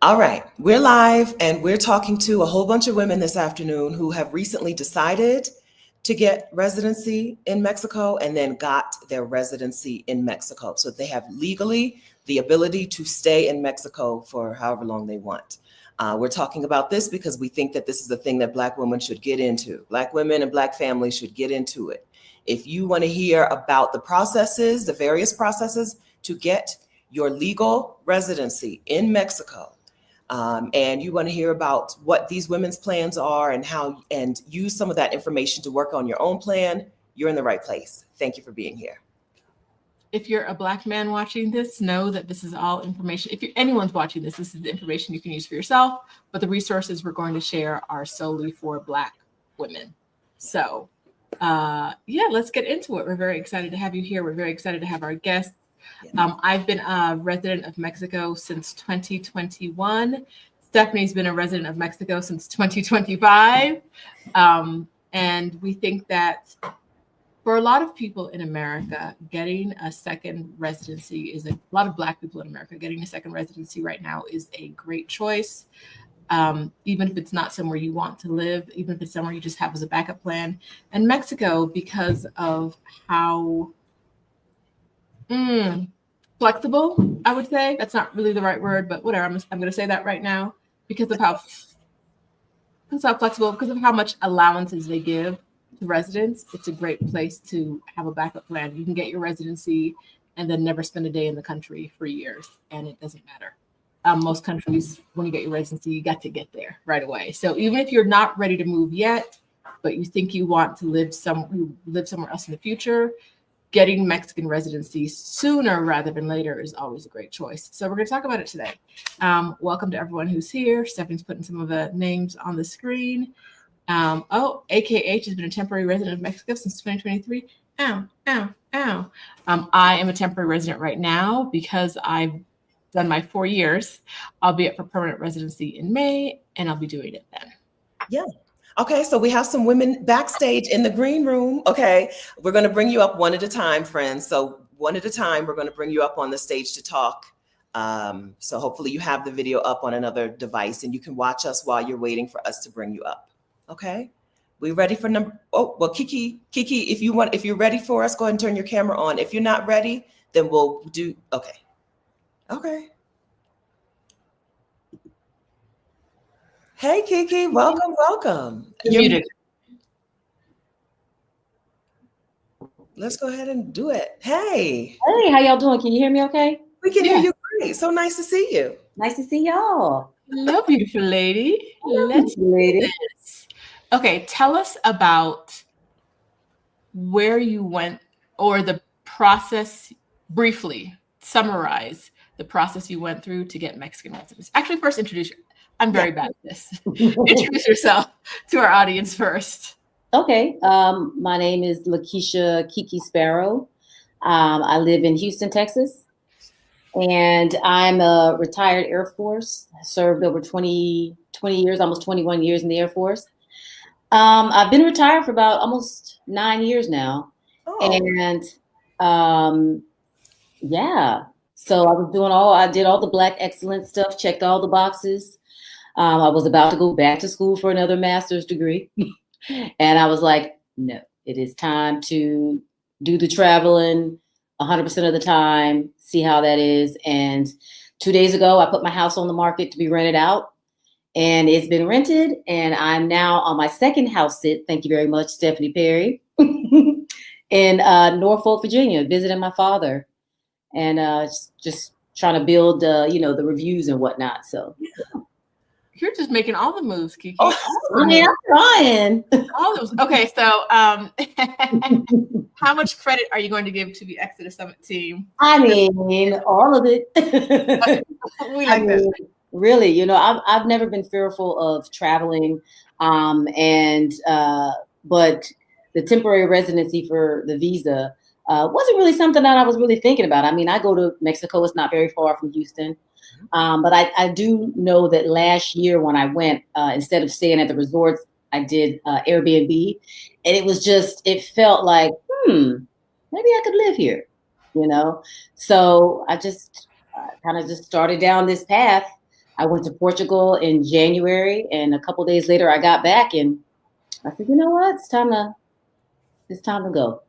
All right, we're live and we're talking to a whole bunch of women this afternoon who have recently decided to get residency in Mexico and then got their residency in Mexico. So they have legally the ability to stay in Mexico for however long they want. We're talking about this because we think that this is a thing that Black women should get into. Black women and Black families should get into it. If you want to hear about the processes, the various processes to get your legal residency in Mexico, and you want to hear about what these women's plans are and how, and use some of that information to work on your own plan, you're in the right place. Thank you for being here. If you're a Black man watching this, know that this is all information. If anyone's watching this, this is the information you can use for yourself, but the resources we're going to share are solely for Black women. So yeah, let's get into it. We're very excited to have you here. We're very excited to have our guests. I've been a resident of Mexico since 2021. Stephanie's been a resident of Mexico since 2025. And we think that for a lot of people in America, getting a second residency is a lot of Black people in America getting a second residency right now is a great choice. Even if it's not somewhere you want to live, even if it's somewhere you just have as a backup plan. And Mexico, because of how flexible, I would say. That's not really the right word, but whatever. I'm going to say that right now because of how flexible, because of how much allowances they give to residents. It's a great place to have a backup plan. You can get your residency and then never spend a day in the country for years, and it doesn't matter. Most countries, when you get your residency, you got to get there right away. So even if you're not ready to move yet, but you think you want to live somewhere else in the future, getting Mexican residency sooner rather than later is always a great choice. So we're going to talk about it today. Welcome to everyone who's here. Stephanie's putting some of the names on the screen. AKH has been a temporary resident of Mexico since 2023. Ow. I am a temporary resident right now because I've done my 4 years. I'll be up for permanent residency in May, and I'll be doing it then. Yeah. Okay, so we have some women backstage in the green room. Okay, we're going to bring you up one at a time, friends. So one at a time, we're going to bring you up on the stage to talk. So hopefully you have the video up on another device and you can watch us while you're waiting for us to bring you up. Okay, we ready for Kiki, if you're ready for us, go ahead and turn your camera on. If you're not ready, then we'll do, okay. Hey, Kiki, welcome. You're muted. Let's go ahead and do it. Hey, how y'all doing? Can you hear me okay? We can hear you great. So nice to see you. Nice to see y'all. Hello, beautiful lady. Let's do this. Okay, tell us about where you went, or the process, briefly summarize the process you went through to get Mexican residency. Actually, first introduce I'm very bad at this. Introduce yourself to our audience first. Okay. My name is Lakeisha Kiki Sparrow. I live in Houston, Texas. And I'm a retired Air Force. I served over 20 years, almost 21 years in the Air Force. I've been retired for about almost 9 years now. And yeah. So I did all the Black excellence stuff, checked all the boxes. I was about to go back to school for another master's degree. And I was like, no, it is time to do the traveling 100% of the time, see how that is. And 2 days ago, I put my house on the market to be rented out. And it's been rented. And I'm now on my second house sit. Thank you very much, Stephanie Perry, in Norfolk, Virginia, visiting my father. And just trying to build, the reviews and whatnot. So. You're just making all the moves, Kiki. I'm trying. All those. Okay, so how much credit are you going to give to the Exodus Summit team? I mean, all of it. We like that. Really, I've never been fearful of traveling, but the temporary residency for the visa wasn't really something that I was really thinking about. I mean, I go to Mexico; it's not very far from Houston. But I do know that last year when I went, instead of staying at the resorts, I did Airbnb. And it felt like, maybe I could live here, So I just kind of just started down this path. I went to Portugal in January, and a couple days later I got back, and I said, you know what, it's time to go.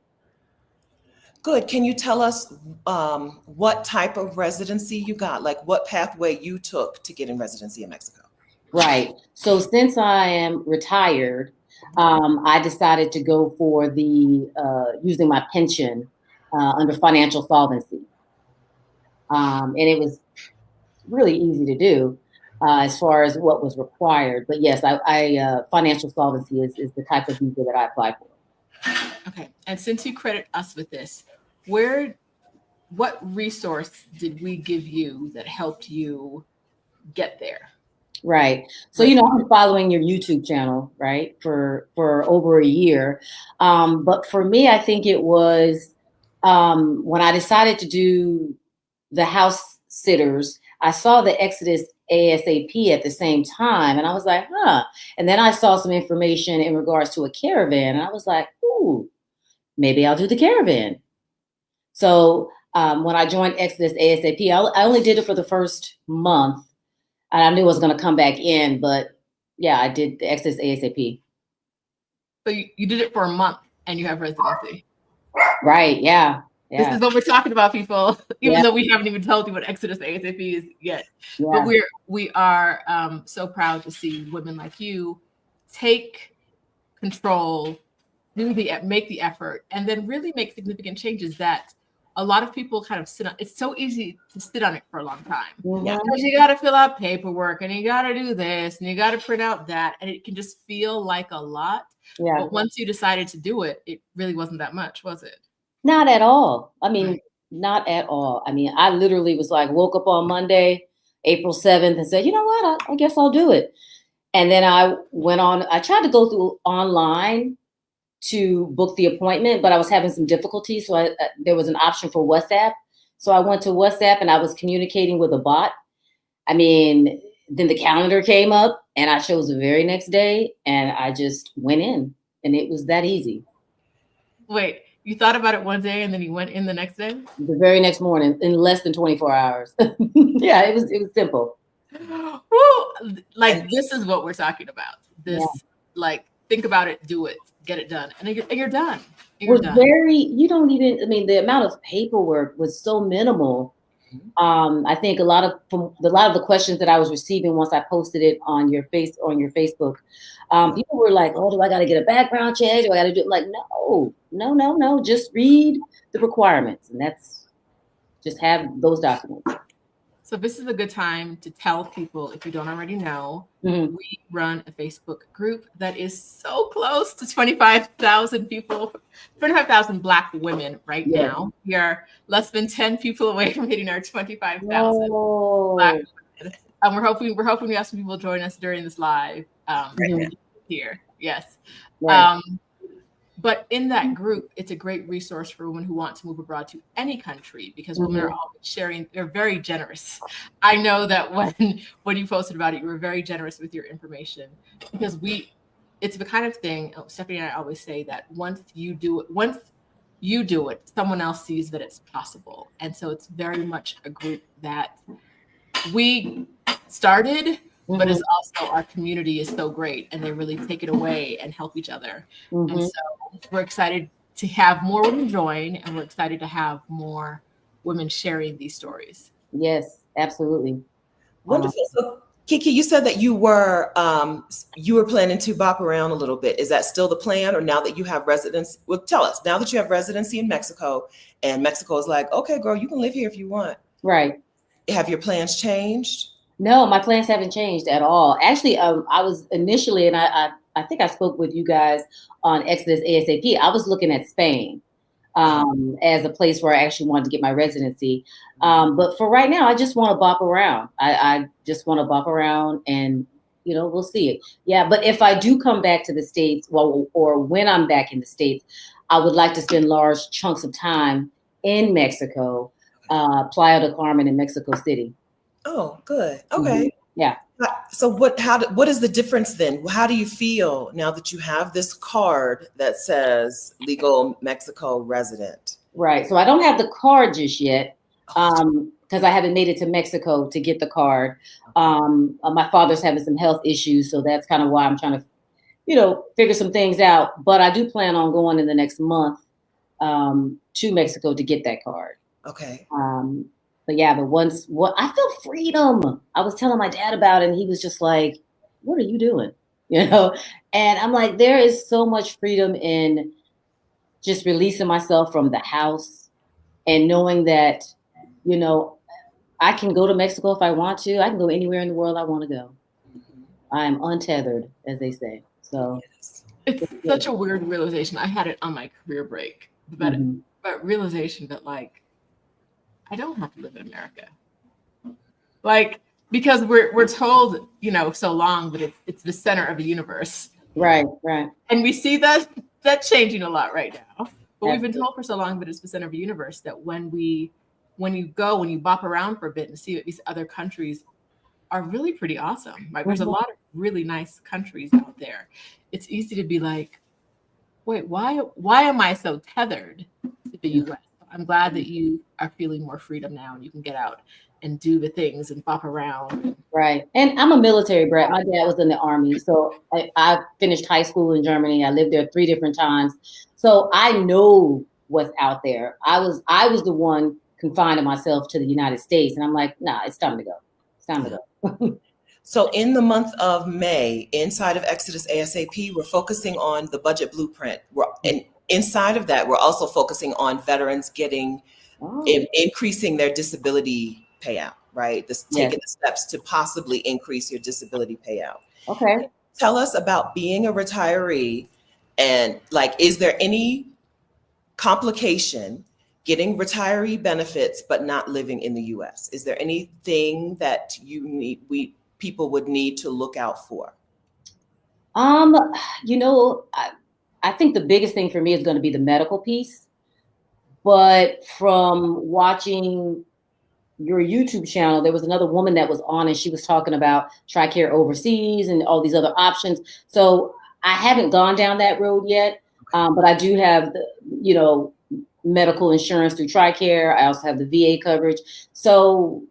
Good. Can you tell us what type of residency you got? Like what pathway you took to get in residency in Mexico? Right. So since I am retired, I decided to go for the using my pension under financial solvency. And it was really easy to do as far as what was required. But yes, I financial solvency is the type of visa that I applied for. Okay. And since you credit us with this, what resource did we give you that helped you get there? Right. So, you know, I'm following your YouTube channel, right, for over a year. But for me, I think it was when I decided to do the house sitters, I saw the Exodus ASAP at the same time. And I was like, huh. And then I saw some information in regards to a caravan. And I was like, ooh, maybe I'll do the caravan. So when I joined Exodus ASAP, I only did it for the first month. And I knew I was going to come back in, but yeah, I did the Exodus ASAP. So you did it for a month and you have residency. Right. Yeah. This is what we're talking about, people, even though we haven't even told you what Exodus ASAP is yet. Yeah. But we are so proud to see women like you take control, make the effort, and then really make significant changes that a lot of people kind of sit on. It's so easy to sit on it for a long time. Yeah. Because you got to fill out paperwork and you got to do this and you got to print out that. And it can just feel like a lot. Yeah. But once you decided to do it, it really wasn't that much, was it? Not at all. I mean, not at all. I mean, I literally was like, woke up on Monday, April 7th and said, you know what, I guess I'll do it. And then I went on, I tried to go through online to book the appointment, but I was having some difficulties. So there was an option for WhatsApp. So I went to WhatsApp and I was communicating with a bot. I mean, then the calendar came up and I chose the very next day and I just went in and it was that easy. Wait, you thought about it one day and then you went in the next day? The very next morning in less than 24 hours. Yeah, it was simple. Woo! Like this is what we're talking about. This, like, think about it, do it, get it done, and you're done. You're done. You don't even. I mean, the amount of paperwork was so minimal. I think a lot of the questions that I was receiving once I posted it on your Facebook, people were like, "Oh, do I got to get a background check? Do I got to do it?" Like, no. Just read the requirements, and that's just have those documents. So this is a good time to tell people, if you don't already know, we run a Facebook group that is so close to 25,000 people, 25,000 Black women right now. We are less than 10 people away from hitting our 25,000 Black women. And we're hoping we have some people join us during this live here. Yes. Right. But in that group, it's a great resource for women who want to move abroad to any country because women are always sharing. They're very generous. I know that when you posted about it, you were very generous with your information because it's the kind of thing, Stephanie and I always say that once you do it, someone else sees that it's possible. And so it's very much a group that we started, but it's also our community is so great and they really take it away and help each other. And so we're excited to have more women join and we're excited to have more women sharing these stories. Yes, absolutely. Wonderful. So Kiki, you said that you were planning to bop around a little bit. Is that still the plan? Or now that you have residency, well, tell us, now that you have residency in Mexico and Mexico is like, okay, girl, you can live here if you want. Right. Have your plans changed? No, my plans haven't changed at all. Actually, I was initially, and I think I spoke with you guys on Exodus ASAP. I was looking at Spain as a place where I actually wanted to get my residency. But for right now, I just want to bop around. I just want to bop around and, we'll see. Yeah, but if I do come back to the States, or when I'm back in the States, I would like to spend large chunks of time in Mexico, Playa del Carmen in Mexico City. Oh, good. Okay. Yeah. So what is the difference then? How do you feel now that you have this card that says legal Mexico resident? Right. So I don't have the card just yet. because I haven't made it to Mexico to get the card. My father's having some health issues, so that's kind of why I'm trying to, figure some things out. But I do plan on going in the next month to Mexico to get that card. Okay. But I feel freedom. I was telling my dad about it, and he was just like, "What are you doing?" And I'm like, there is so much freedom in just releasing myself from the house and knowing that, I can go to Mexico if I want to. I can go anywhere in the world I want to go. I'm untethered, as they say. So it's such a weird realization. I had it on my career break, but realization that like, I don't have to live in America. Like, because we're told, so long that it's the center of the universe. Right. And we see that changing a lot right now. But we've been told for so long that it's the center of the universe that when you bop around for a bit and see that these other countries are really pretty awesome. Like there's a lot of really nice countries out there. It's easy to be like, wait, why am I so tethered to the US? I'm glad that you are feeling more freedom now and you can get out and do the things and bop around. Right. And I'm a military brat. My dad was in the Army. So I finished high school in Germany. I lived there 3 different times. So I know what's out there. I was the one confining myself to the United States. And I'm like, nah, it's time to go. It's time to go. So in the month of May, inside of Exodus ASAP, we're focusing on the budget blueprint. And inside of that, we're also focusing on veterans getting increasing their disability payout, right? Taking the steps to possibly increase your disability payout. Okay. Tell us about being a retiree and like, is there any complication getting retiree benefits but not living in the US? Is there anything that people would need to look out for? I think the biggest thing for me is going to be the medical piece. But from watching your YouTube channel, there was another woman that was on and she was talking about TRICARE overseas and all these other options. So I haven't gone down that road yet, but I do have the, medical insurance through TRICARE. I also have the VA coverage. So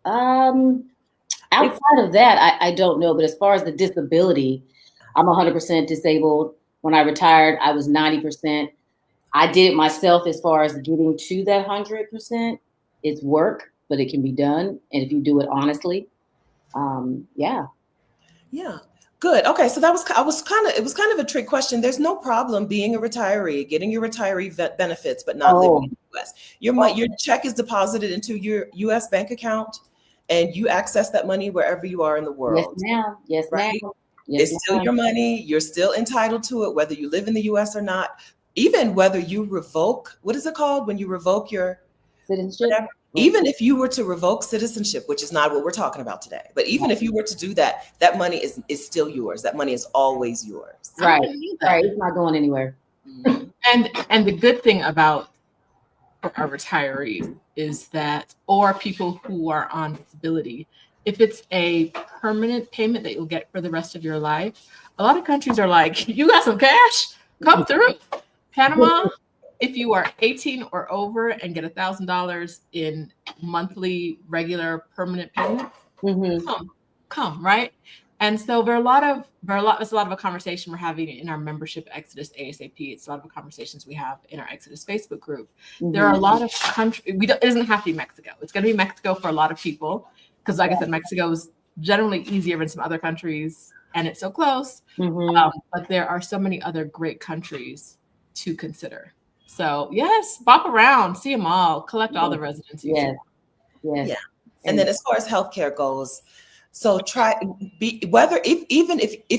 outside of that, I don't know. But as far as the disability, I'm 100% disabled. When I retired, I was 90%. I did it myself as far as getting to that 100%. It's work, but it can be done. And if you do it honestly, yeah. Good. Okay. So it was kind of a trick question. There's no problem being a retiree, getting your retiree benefits, but not living in the US. Your check is deposited into your US bank account and you access that money wherever you are in the world. Yes, ma'am. Yes, right? ma'am. Yes, it's still your money. You're still entitled to it, whether you live in the US or not. Even whether you revoke, what is it called when you revoke your citizenship? Whatever. Even if you were to revoke citizenship, which is not what we're talking about today, but even if you were to do that, that money is still yours. That money is always yours. Right. It's not going anywhere. And the good thing about our retirees is that, or people who are on disability, if it's a permanent payment that you'll get for the rest of your life, a lot of countries are like, you got some cash? Come through. Panama, if you are 18 or over and get $1,000 in monthly regular permanent payments, come, right? And so there's a lot of a conversation we're having in our membership Exodus ASAP. It's a lot of the conversations we have in our Exodus Facebook group. There are a lot of countries. It doesn't have to be Mexico. It's going to be Mexico for a lot of people because, like I said, Mexico is generally easier than some other countries, and it's so close. But there are so many other great countries to consider. So yes, bop around, see them all, collect all the residencies. Yeah. And then as far as healthcare goes, so if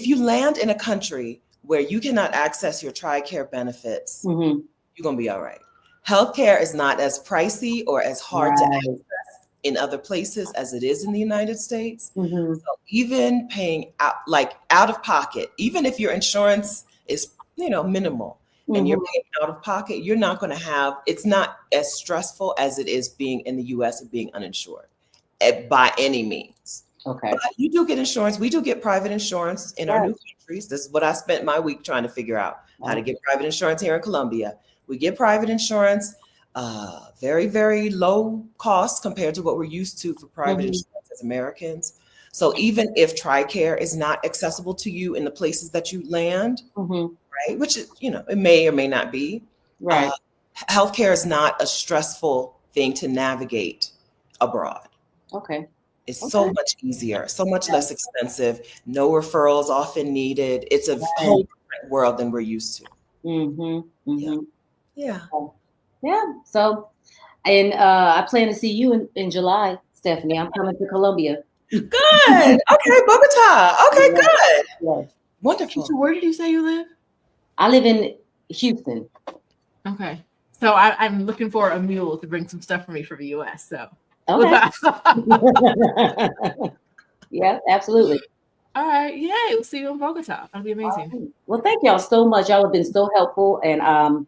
you land in a country where you cannot access your TRICARE benefits, you're gonna be all right. Healthcare is not as pricey or as hard to access in other places as it is in the United States. So even paying out of pocket, even if your insurance is minimal and you're paying out of pocket, you're not going to have. It's not as stressful as it is being in the U.S. and being uninsured by any means. Okay. But you do get insurance. We do get private insurance in our new countries. This is what I spent my week trying to figure out, how to get private insurance here in Colombia. We get private insurance. Very, very low cost compared to what we're used to for private insurance as Americans. So even if TRICARE is not accessible to you in the places that you land, right, which is, it may or may not be, Right. Healthcare is not a stressful thing to navigate abroad. Okay. It's so much easier, so much less expensive, no referrals often needed. It's a whole different world than we're used to. Yeah. So, and I plan to see you in July, Stephanie. I'm coming to Colombia. Good. Okay, Bogota. Okay, good. Yes. Wonderful. So where did you say you live? I live in Houston. Okay. So I'm looking for a mule to bring some stuff for me from the US. So okay. Yeah, absolutely. All right. Yay. We'll see you in Bogota. That'll be amazing. Right. Well, thank y'all so much. Y'all have been so helpful. And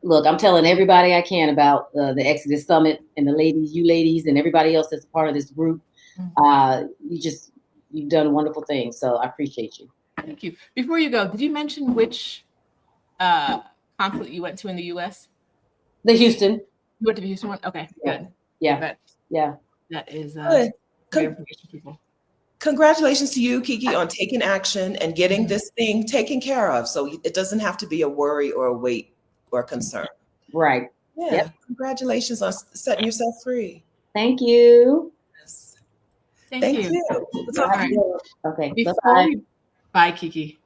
look, I'm telling everybody I can about the Exodus Summit and the ladies, you ladies, and everybody else that's a part of this group. You've done wonderful things. So I appreciate you. Thank you. Before you go, did you mention which consulate you went to in the US? The Houston. You went to the Houston one? Okay, good. Yeah. That is good. Great information, people. Congratulations to you, Kiki, on taking action and getting this thing taken care of. So it doesn't have to be a worry or a weight or a concern. Right. Yeah. Yep. Congratulations on setting yourself free. Thank you. Yes. Thank you. All right. Okay. Bye, Kiki.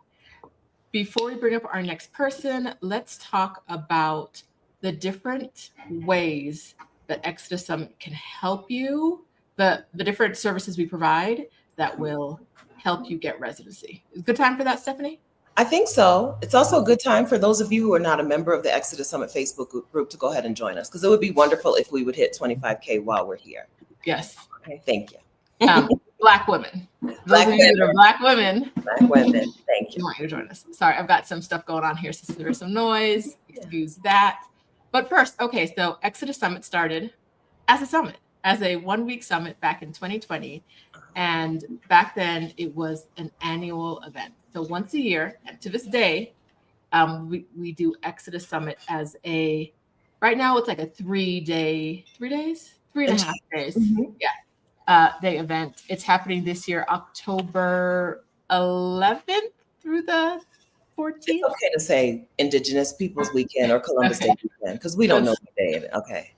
Before we bring up our next person, let's talk about the different ways that Exodus Summit can help you, the different services we provide that will help you get residency. Is it a good time for that, Stephanie? I think so. It's also a good time for those of you who are not a member of the Exodus Summit Facebook group to go ahead and join us, because it would be wonderful if we would hit 25K while we're here. Yes. Okay, thank you. Black women. Black women. Black women. Black women. Thank you. We want you to join us. Sorry, I've got some stuff going on here, so there's some noise. Excuse that. But first, okay, so Exodus Summit started as a summit, as a 1-week summit back in 2020. And back then it was an annual event. So once a year, and to this day, we do Exodus Summit as right now it's like a 3.5 days day event. It's happening this year, October 11th through the 14th. It's okay to say Indigenous Peoples Weekend or Columbus Day weekend, because we don't know the day of it. Okay.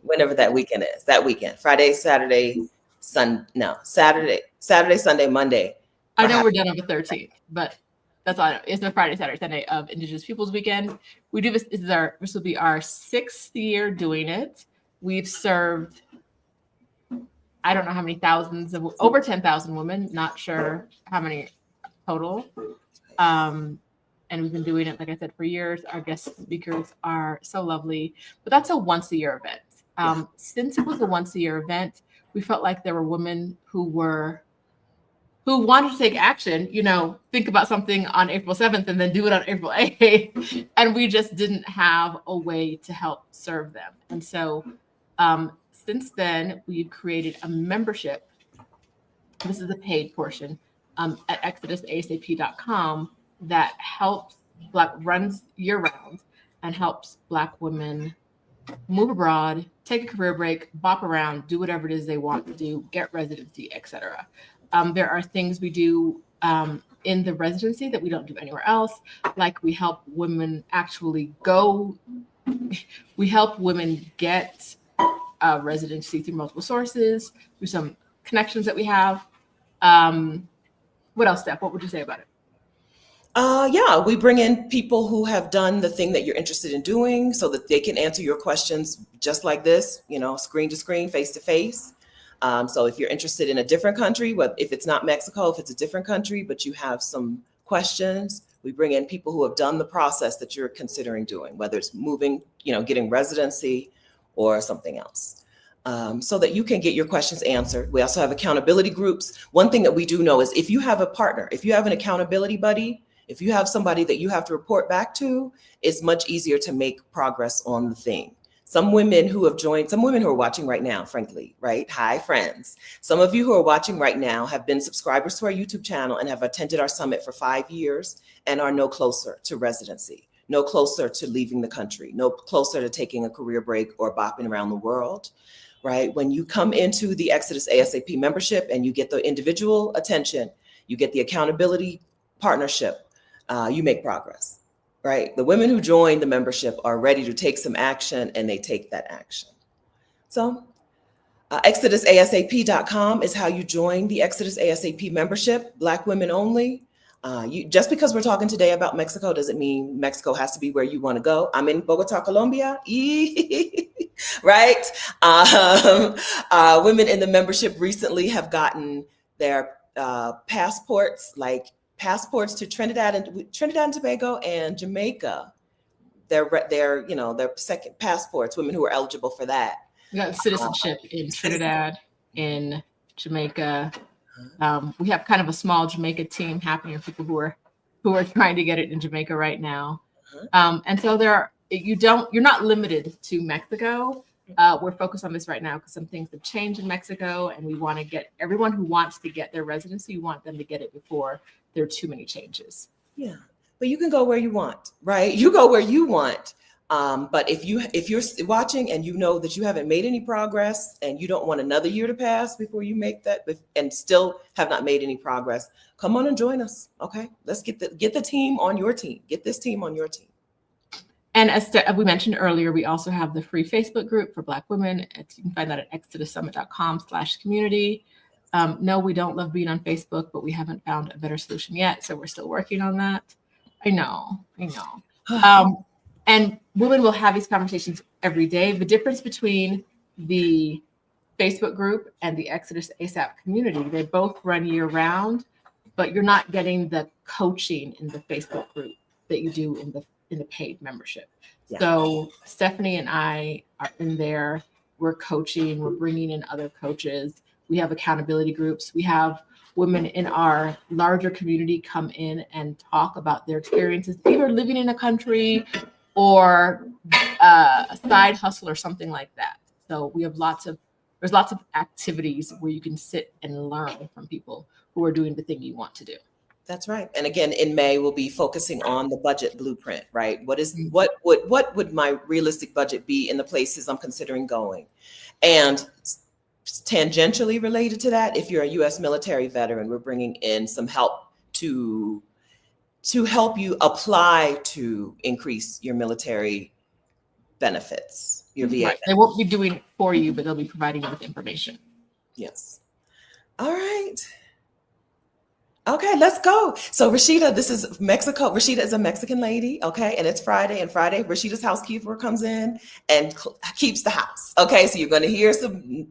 Whenever that weekend is, that weekend, Friday, Saturday, Saturday, Sunday, Monday. I know we're done on the 13th, but that's all I know. It's the Friday, Saturday, Sunday of Indigenous Peoples Weekend. We do this. This will be our 6th year doing it. We've served, I don't know how many thousands of, over 10,000 women. Not sure how many total. And we've been doing it, like I said, for years. Our guest speakers are so lovely, but that's a once-a-year event. Since it was a once-a-year event, we felt like there were women who wanted to take action, think about something on April 7th and then do it on April 8th. And we just didn't have a way to help serve them. And so since then, we've created a membership. This is the paid portion at exodusasap.com that runs year-round and helps Black women move abroad, take a career break, bop around, do whatever it is they want to do, get residency, etc. There are things we do in the residency that we don't do anywhere else. Like we help women we help women get residency through multiple sources, through some connections that we have. What else, Steph? What would you say about it? We bring in people who have done the thing that you're interested in doing so that they can answer your questions just like this, screen to screen, face to face. So if you're interested in a different country, if it's not Mexico, if it's a different country, but you have some questions, we bring in people who have done the process that you're considering doing, whether it's moving, getting residency or something else. So that you can get your questions answered. We also have accountability groups. One thing that we do know is if you have a partner, if you have an accountability buddy, if you have somebody that you have to report back to, it's much easier to make progress on the thing. Some women who are watching right now, frankly, right? Hi, friends. Some of you who are watching right now have been subscribers to our YouTube channel and have attended our summit for 5 years and are no closer to residency. no closer to leaving the country, no closer to taking a career break or bopping around the world, right? When you come into the Exodus ASAP membership and you get the individual attention, you get the accountability partnership, you make progress, right? The women who join the membership are ready to take some action, and they take that action. So ExodusASAP.com is how you join the Exodus ASAP membership, Black women only. Just because we're talking today about Mexico doesn't mean Mexico has to be where you want to go. I'm in Bogota, Colombia, right? Women in the membership recently have gotten their passports, like passports to Trinidad and Tobago and Jamaica. Their second passports, women who are eligible for that. We got citizenship in Trinidad, in Jamaica. We have kind of a small Jamaica team happening of people who are trying to get it in Jamaica right now. And so you're not limited to Mexico. We're focused on this right now because some things have changed in Mexico, and we want to get everyone who wants to get their residency, we want them to get it before there are too many changes. Yeah, but you can go where you want, right? You go where you want. But if you're watching and you know that you haven't made any progress and you don't want another year to pass before you make that and still have not made any progress, come on and join us. Okay, let's get the team on your team. Get this team on your team. And as we mentioned earlier, we also have the free Facebook group for Black women. You can find that at exodussummit.com/community. No, we don't love being on Facebook, but we haven't found a better solution yet. So we're still working on that. I know. And women will have these conversations every day. The difference between the Facebook group and the Exodus ASAP community, they both run year round, but you're not getting the coaching in the Facebook group that you do in the paid membership. Yeah. So Stephanie and I are in there. We're coaching. We're bringing in other coaches. We have accountability groups. We have women in our larger community come in and talk about their experiences, either living in a country or a side hustle or something like that. So we have there's lots of activities where you can sit and learn from people who are doing the thing you want to do. That's right. And again, in May, we'll be focusing on the budget blueprint, right? What would my realistic budget be in the places I'm considering going? And tangentially related to that, if you're a U.S. military veteran, we're bringing in some help to help you apply to increase your military benefits, your VA. Right. They won't be doing it for you, but they'll be providing you with information. Yes. All right. Okay, let's go. So Rashida, this is Mexico. Rashida is a Mexican lady, okay? And it's Friday, and Friday, Rashida's housekeeper comes in and keeps the house, okay? So you're going to hear some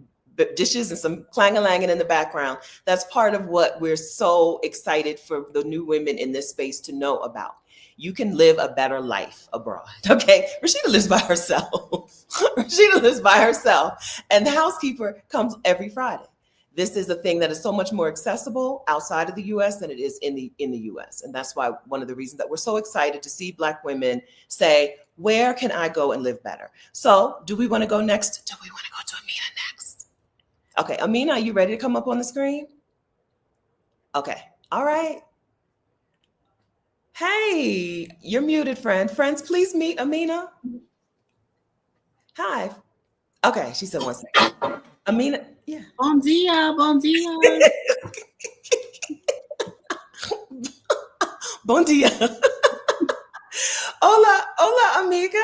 dishes and some clang-a-langing in the background. That's part of what we're so excited for the new women in this space to know about. You can live a better life abroad, okay? Rashida lives by herself. Rashida lives by herself, and the housekeeper comes every Friday. This is a thing that is so much more accessible outside of the U.S. than it is in the U.S. And that's why one of the reasons that we're so excited to see Black women say, where can I go and live better? So do we want to go next? Do we want to go to Amina next? Okay, Amina, are you ready to come up on the screen? Okay, all right. Hey, you're muted, friend. Friends, please meet Amina. Hi. Okay, she said one second. Amina, yeah. Bon dia, bon dia. Bon dia. Hola, hola, amiga.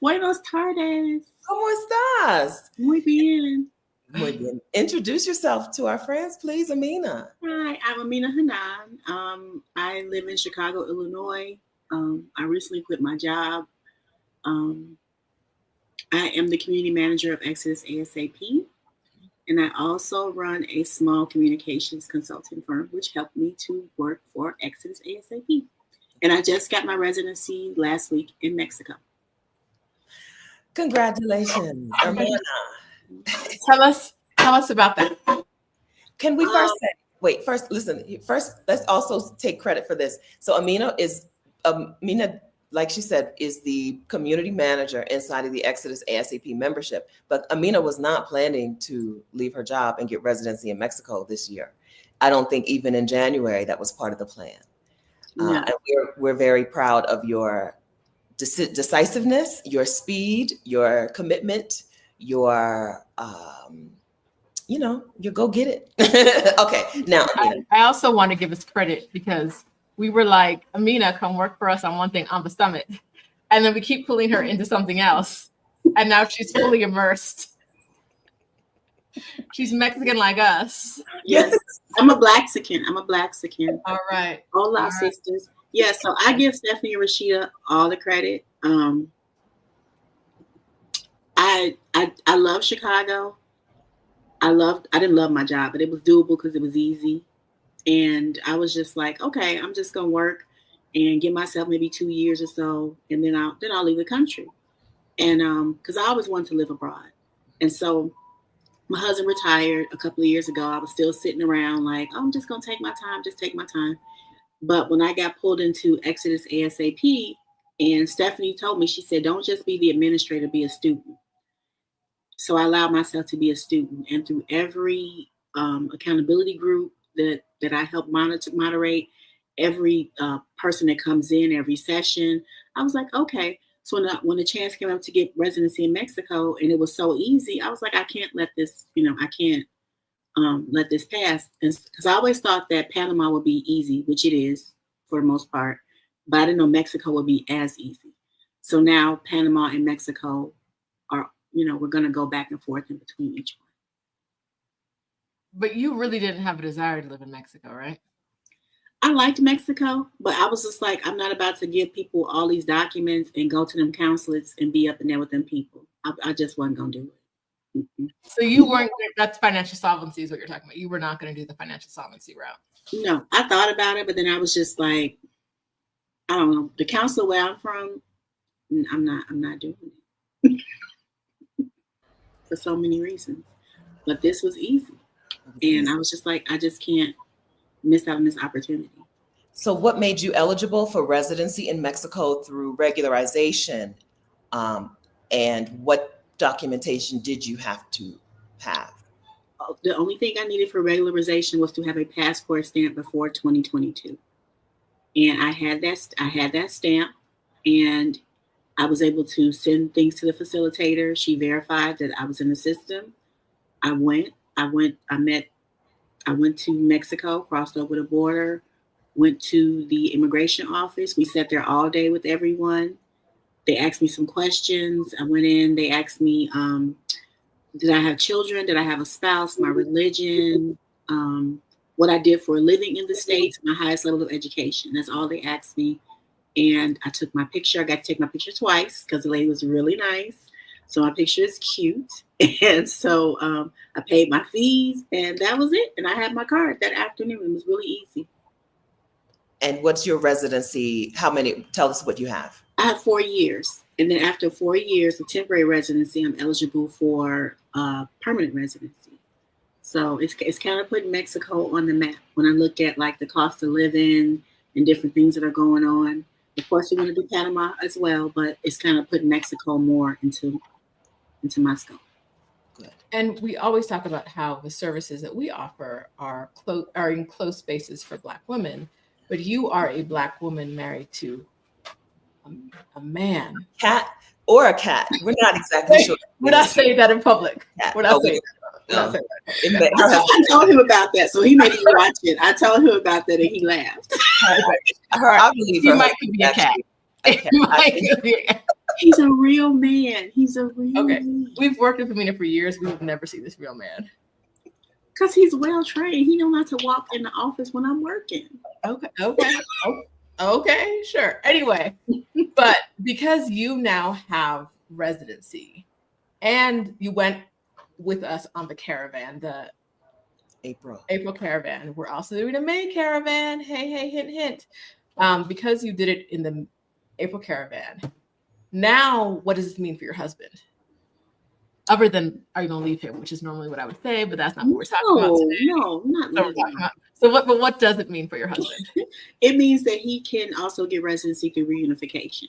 Buenos tardes. ¿Cómo estás? Muy bien. Muy bien. Introduce yourself to our friends, please, Amina. Hi, I'm Amina Hanan. I live in Chicago, Illinois. I recently quit my job. I am the community manager of Exodus ASAP. And I also run a small communications consulting firm, which helped me to work for Exodus ASAP. And I just got my residency last week in Mexico. Congratulations, Amina. Tell us about that. Can we first, let's also take credit for this. So Amina, like she said, is the community manager inside of the Exodus ASAP membership. But Amina was not planning to leave her job and get residency in Mexico this year. I don't think even in January that was part of the plan. Yeah. And we're very proud of your decisiveness, your speed, your commitment, your you go get it. Okay, now I also want to give us credit because we were like, Amina, come work for us on one thing on the summit. And then we keep pulling her into something else. And now she's fully immersed. She's Mexican like us. Yes, I'm a Blaxican. All right. Hola, sisters. Yeah, so I give Stephanie and Rashida all the credit. I love Chicago. I didn't love my job, but it was doable because it was easy. And I was just like, okay, I'm just gonna work and give myself maybe 2 years or so, and then I'll leave the country. And because I always wanted to live abroad. And so my husband retired a couple of years ago. I was still sitting around like, oh, I'm just gonna take my time. But when I got pulled into Exodus ASAP, and Stephanie told me, she said, don't just be the administrator, be a student. So I allowed myself to be a student, and through every accountability group that I help moderate, every person that comes in, every session, I was like, okay. So when the chance came up to get residency in Mexico, and it was so easy, I was like, I can't let this, I can't let this pass. Because I always thought that Panama would be easy, which it is for the most part, but I didn't know Mexico would be as easy. So now Panama and Mexico are, we're going to go back and forth in between each one. But you really didn't have a desire to live in Mexico, right? I liked Mexico, but I was just like, I'm not about to give people all these documents and go to them consulates and be up in there with them people. I just wasn't going to do it. Mm-mm. So you weren't, that's financial solvency is what you're talking about. You were not going to do the financial solvency route. No, I thought about it, but then I was just like, I don't know. The consulate where I'm from, I'm not doing it. For so many reasons. But this was easy. And I was just like, I just can't miss out on this opportunity. So what made you eligible for residency in Mexico through regularization? And what documentation did you have to have? The only thing I needed for regularization was to have a passport stamp before 2022. And I had that stamp, and I was able to send things to the facilitator. She verified that I was in the system. I went to Mexico, crossed over the border, went to the immigration office. We sat there all day with everyone. They asked me some questions. I went in, they asked me, did I have children? Did I have a spouse? My religion, what I did for a living in the States, my highest level of education. That's all they asked me. And I took my picture. I got to take my picture twice because the lady was really nice. So my picture is cute. And so I paid my fees, and that was it. And I had my card that afternoon. It was really easy. And what's your residency? Tell us what you have. I have 4 years. And then after 4 years of temporary residency, I'm eligible for permanent residency. So it's kind of putting Mexico on the map. When I look at like the cost of living and different things that are going on, of course, we're going to do Panama as well, but it's kind of putting Mexico more into my scope. Good. And we always talk about how the services that we offer are in close spaces for Black women, but you are a Black woman married to a man. Cat or a cat. We're not exactly sure. We're not saying that in public. Cat. We're not saying No. I told him about that, so he made me watch it. I told him about that, and he laughed. I believe he might be a cat. He's a real man. He's a real man. We've worked with Amina for years. We've never seen this real man. Because he's well trained. He don't have to walk in the office when I'm working. Okay, sure. Anyway, but because you now have residency, and you went with us on the Caravan, the April Caravan. We're also doing a May Caravan. Hey, hint, hint. Because you did it in the April Caravan. Now, what does this mean for your husband? Other than, are you going to leave him? Which is normally what I would say, but that's not what we're talking about today. No, not leaving. So what does it mean for your husband? It means that he can also get residency through reunification.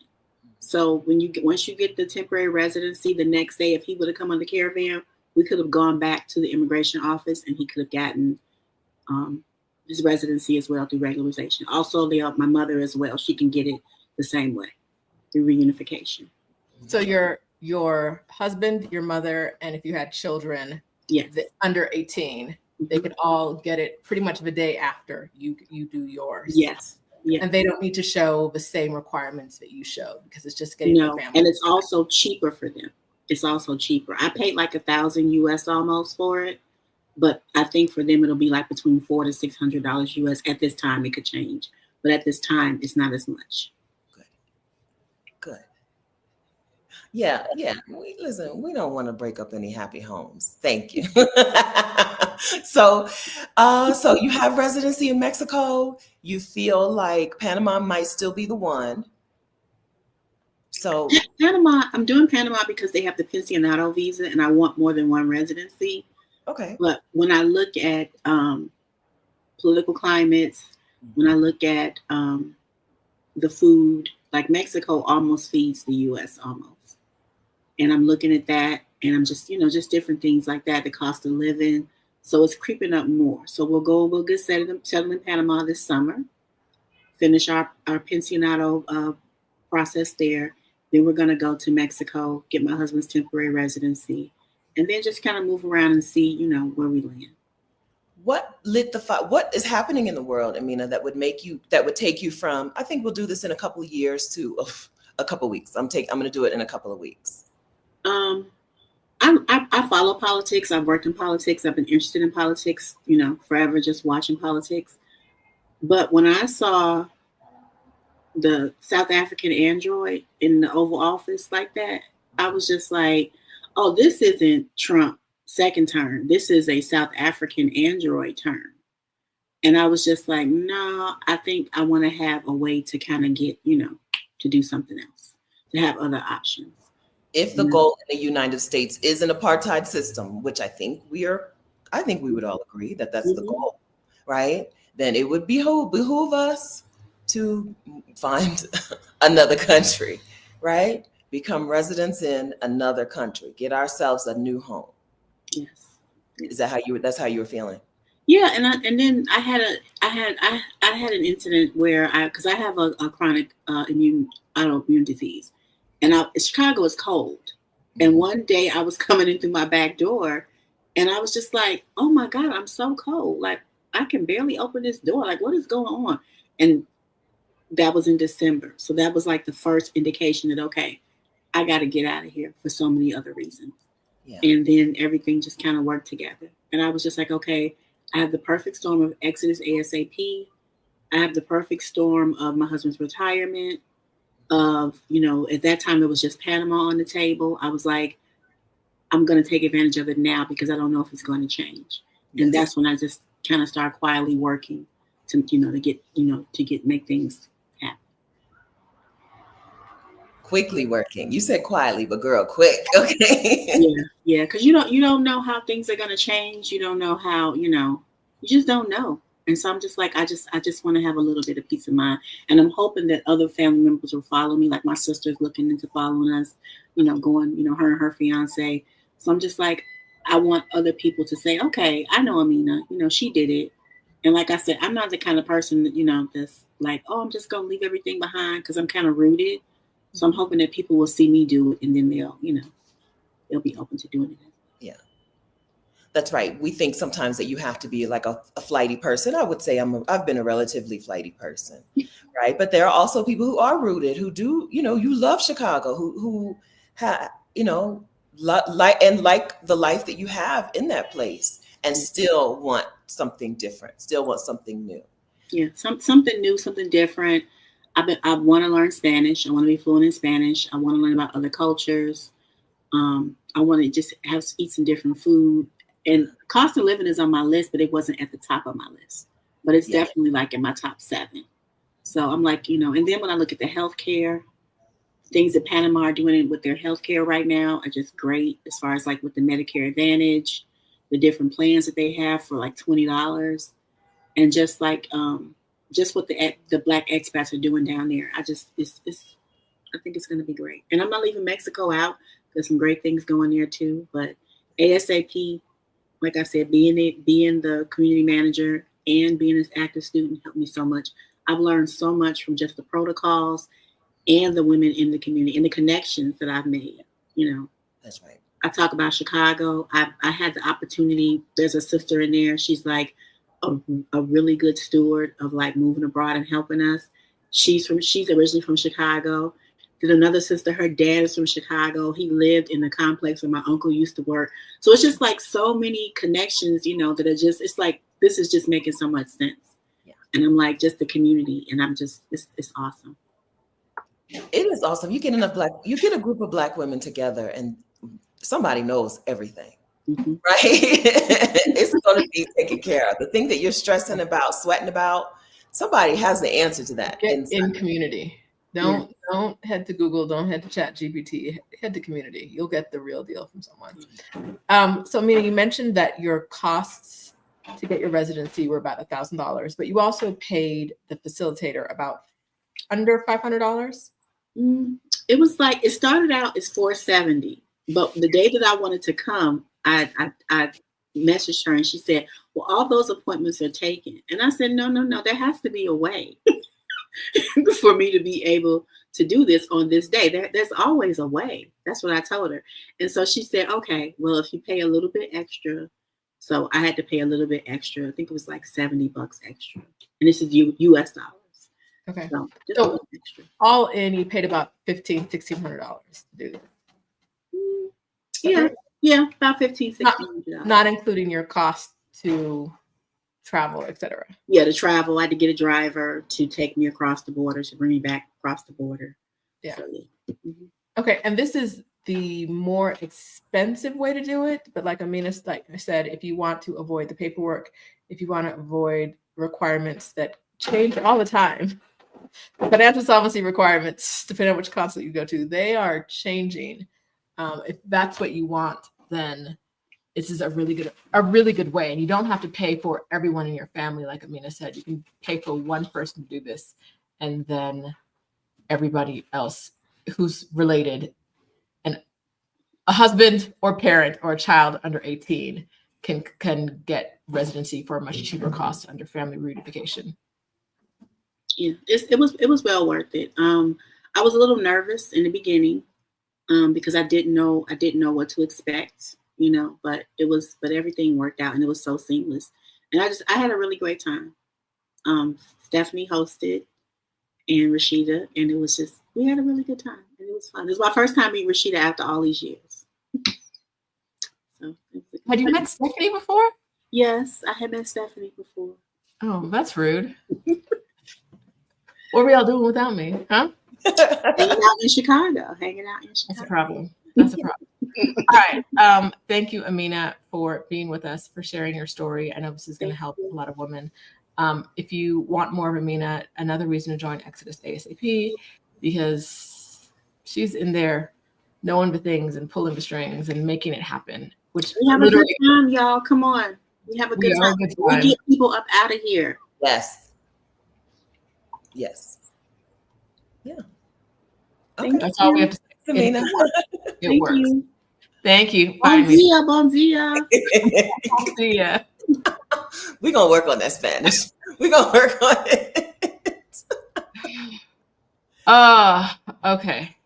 So once you get the temporary residency, the next day, if he would have come on the Caravan, we could have gone back to the immigration office, and he could have gotten his residency as well through regularization. Also, my mother as well, she can get it the same way. through reunification. So your husband, your mother, and if you had children, Yes. Under 18, they could all get it pretty much the day after you do yours. Yes. Yes. And they don't need to show the same requirements that you showed because it's just getting the family. And it's also cheaper for them. It's also cheaper. I paid like $1,000 US almost for it, but I think for them it'll be like between $400 to $600 US. At this time, it could change, but at this time, it's not as much. Good. Yeah. We don't want to break up any happy homes. Thank you. So you have residency in Mexico. You feel like Panama might still be the one. So Panama, I'm doing Panama because they have the pensionado visa, and I want more than one residency. okay. But when I look at political climates, when I look at the food, like Mexico almost feeds the U.S. almost. And I'm looking at that, and I'm just, just different things like that, the cost of living. So it's creeping up more. So we'll get settled in Panama this summer, finish our pensionado process there. Then we're going to go to Mexico, get my husband's temporary residency, and then just kind of move around and see, where we land. What lit the fire? What is happening in the world, Amina, that would take you from, I think we'll do this in a couple of years, to a couple of weeks. I'm going to do it in a couple of weeks. I follow politics. I've worked in politics. I've been interested in politics, forever, just watching politics. But when I saw the South African android in the Oval Office like that, I was just like, oh, this isn't Trump second term. This is a South African android term. And I was just like, no, I think I want to have a way to kind of get, to do something else, to have other options. If the goal in the United States is an apartheid system, which I think we would all agree that that's the goal, right? Then it would behoove us to find another country, right? Become residents in another country, get ourselves a new home. Yes. Is that that's how you were feeling? Yeah, and then I had an incident where because I have a chronic autoimmune disease. And Chicago is cold. And one day I was coming in through my back door, and I was just like, oh my God, I'm so cold. Like, I can barely open this door. Like, what is going on? And that was in December. So that was like the first indication that, okay, I got to get out of here for so many other reasons. Yeah. And then everything just kind of worked together. And I was just like, okay, I have the perfect storm of Exodus ASAP. I have the perfect storm of my husband's retirement. Of, at that time it was just Panama on the table. I was like, I'm going to take advantage of it now because I don't know if it's going to change. Yes. And that's when I just kind of started quietly working to make things happen. Quickly working. You said quietly, but girl, quick. Okay. Yeah. Because you don't know how things are going to change. You don't know how, you just don't know. And so I'm just like, I just want to have a little bit of peace of mind. And I'm hoping that other family members will follow me. Like my sister's looking into following us, going, her and her fiance. So I'm just like, I want other people to say, okay, I know Amina, she did it. And like I said, I'm not the kind of person that, that's like, oh, I'm just going to leave everything behind because I'm kind of rooted. So I'm hoping that people will see me do it and then they'll be open to doing it. Yeah. That's right. We think sometimes that you have to be like a flighty person. I would say I've been a relatively flighty person, right? But there are also people who are rooted, who do, you love Chicago, who have, like the life that you have in that place and still want something different, still want something new. Yeah, something new, something different. I want to learn Spanish. I want to be fluent in Spanish. I want to learn about other cultures. I want to just eat some different food. And cost of living is on my list, but it wasn't at the top of my list. But it's definitely like in my top 7. So I'm like, and then when I look at the healthcare, things that Panama are doing with their healthcare right now are just great as far as like with the Medicare Advantage, the different plans that they have for like $20. And just like, just what the Black expats are doing down there. I think it's going to be great. And I'm not leaving Mexico out. There's some great things going there too. But ASAP, like I said, being the community manager and being an active student helped me so much. I've learned so much from just the protocols and the women in the community and the connections that I've made. That's right. I talk about Chicago. I had the opportunity. There's a sister in there. She's like a really good steward of like moving abroad and helping us. She's originally from Chicago. There's another sister. Her dad is from Chicago. He lived in the complex where my uncle used to work. So it's just like so many connections, that are just. It's like this is just making so much sense. Yeah. And I'm like just the community, and I'm just it's awesome. It is awesome. You get a group of Black women together, and somebody knows everything, Mm-hmm. right? It's going to be taken care of. The thing that you're stressing about, sweating about, somebody has the answer to that. Get in community. Don't head to Google. Don't head to ChatGPT. Head to community. You'll get the real deal from someone. So Amina, you mentioned that your costs to get your residency were about $1,000, but you also paid the facilitator about under $500. It was like it started out as $470, but the day that I wanted to come, I messaged her and she said, "Well, all those appointments are taken." And I said, "No, there has to be a way for me to be able to do this on this day. There's always a way." That's what I told her. And so she said, "Okay, well, if you pay a little bit extra." So I had to pay a little bit extra. I think it was like $70 extra. And this is US dollars. Okay. So extra. All in, you paid about $1,600 to do this. Yeah, about $1,600. Not including your cost to travel, etc. Yeah, to travel, I had to get a driver to take me across the border, to bring me back across the border. Yeah. So, yeah. Mm-hmm. Okay, and this is the more expensive way to do it. But like Amina, like I said, if you want to avoid the paperwork, if you want to avoid requirements that change all the time, financial solvency requirements, depending on which consulate you go to, they are changing. If that's what you want, then this is a really good way. And you don't have to pay for everyone in your family. Like Amina said, you can pay for one person to do this, and then everybody else who's related, and a husband or parent or a child under 18 can get residency for a much cheaper cost under family reunification. Yeah, it was well worth it. I was a little nervous in the beginning because I didn't know what to expect, but everything worked out and it was so seamless. And I had a really great time. Stephanie hosted and Rashida, and we had a really good time and it was fun. It was my first time meeting Rashida after all these years. So had you met Stephanie before? Yes, I had met Stephanie before. Oh, that's rude. What were y'all doing without me, huh? Hanging out in Chicago. That's a problem. All right. Thank you, Amina, for being with us, for sharing your story. I know this is going to help a lot of women. If you want more of Amina, another reason to join Exodus ASAP, because she's in there knowing the things and pulling the strings and making it happen. Which we have a good time, y'all. Come on. We have a good time. We get people up out of here. Yes. Yeah. Okay. That's all we have to say. Amina. It works. You. Thank you. Bon dia. Bon dia. We're going to work on that Spanish. We're going to work on it. Okay.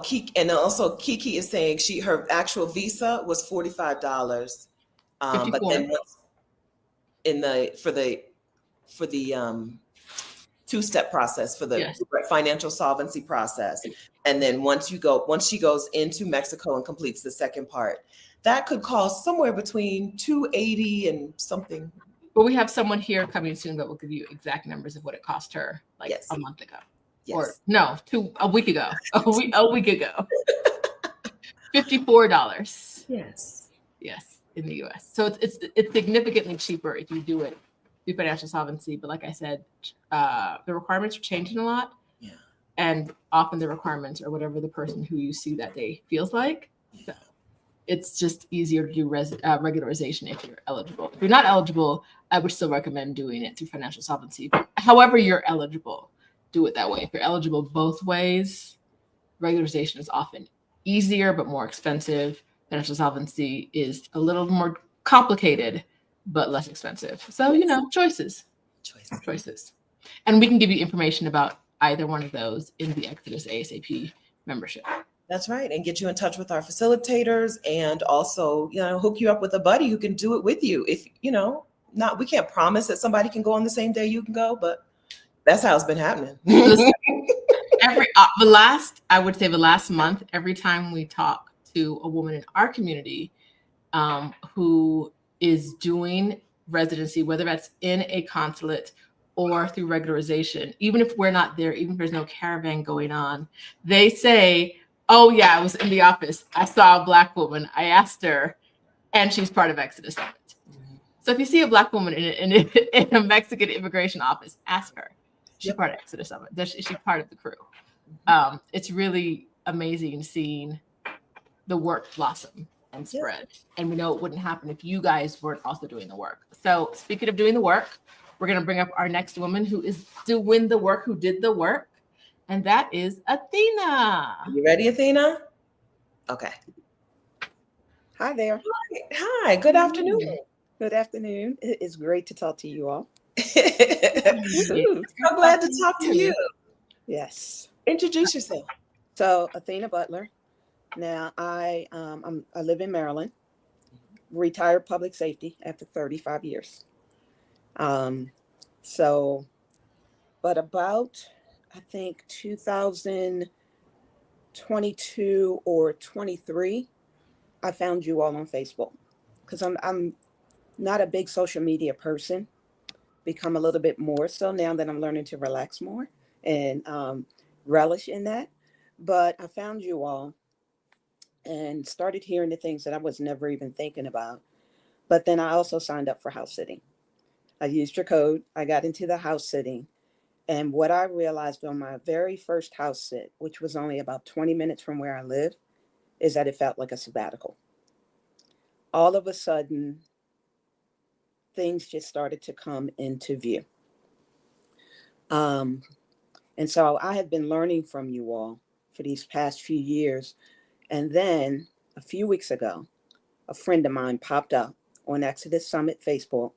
Kiki, and also Kiki is saying her actual visa was $45. But then for the two-step process for the financial solvency process, and then once she goes into Mexico and completes the second part, that could cost somewhere between $280 and something. But we have someone here coming soon that will give you exact numbers of what it cost her, a month ago. Yes. Or no, a week ago. A week ago. $54. Yes. Yes, in the US. So it's significantly cheaper if you do it through financial solvency. But like I said, the requirements are changing a lot. Yeah. And often the requirements are whatever the person who you see that day feels like. So it's just easier to do regularization if you're eligible. If you're not eligible, I would still recommend doing it through financial solvency. However you're eligible, do it that way. If you're eligible both ways, regularization is often easier but more expensive. Financial solvency is a little more complicated but less expensive. So, choices. And we can give you information about either one of those in the Exodus ASAP membership. That's right. And get you in touch with our facilitators, and also, hook you up with a buddy who can do it with you. If, we can't promise that somebody can go on the same day you can go, but that's how it's been happening. Listen, the last month, every time we talk to a woman in our community who is doing residency, whether that's in a consulate or through regularization, even if we're not there, even if there's no caravan going on, they say, oh yeah, I was in the office. I saw a Black woman. I asked her, and she's part of Exodus Summit. Mm-hmm. So if you see a Black woman in a Mexican immigration office, ask her. She's part of Exodus Summit. She's part of the crew. It's really amazing seeing the work blossom and spread. And we know it wouldn't happen if you guys weren't also doing the work. So speaking of doing the work, we're going to bring up our next woman who is doing the work, who did the work. And that is Athena. You ready, Athena? Okay. Hi there. Hi. Good afternoon. Good afternoon. It is great to talk to you all. So glad to talk to you. Yes. Introduce yourself. So Athena Butler. Now I live in Maryland. Retired public safety after 35 years. But about I think 2022 or 23, I found you all on Facebook because I'm not a big social media person. Become a little bit more so now that I'm learning to relax more and relish in that. But I found you all and started hearing the things that I was never even thinking about. But then I also signed up for house sitting. I used your code. I got into the house sitting. And what I realized on my very first house sit, which was only about 20 minutes from where I live, is that it felt like a sabbatical. All of a sudden, things just started to come into view. And so I have been learning from you all for these past few years. And then a few weeks ago, a friend of mine popped up on Exodus Summit Facebook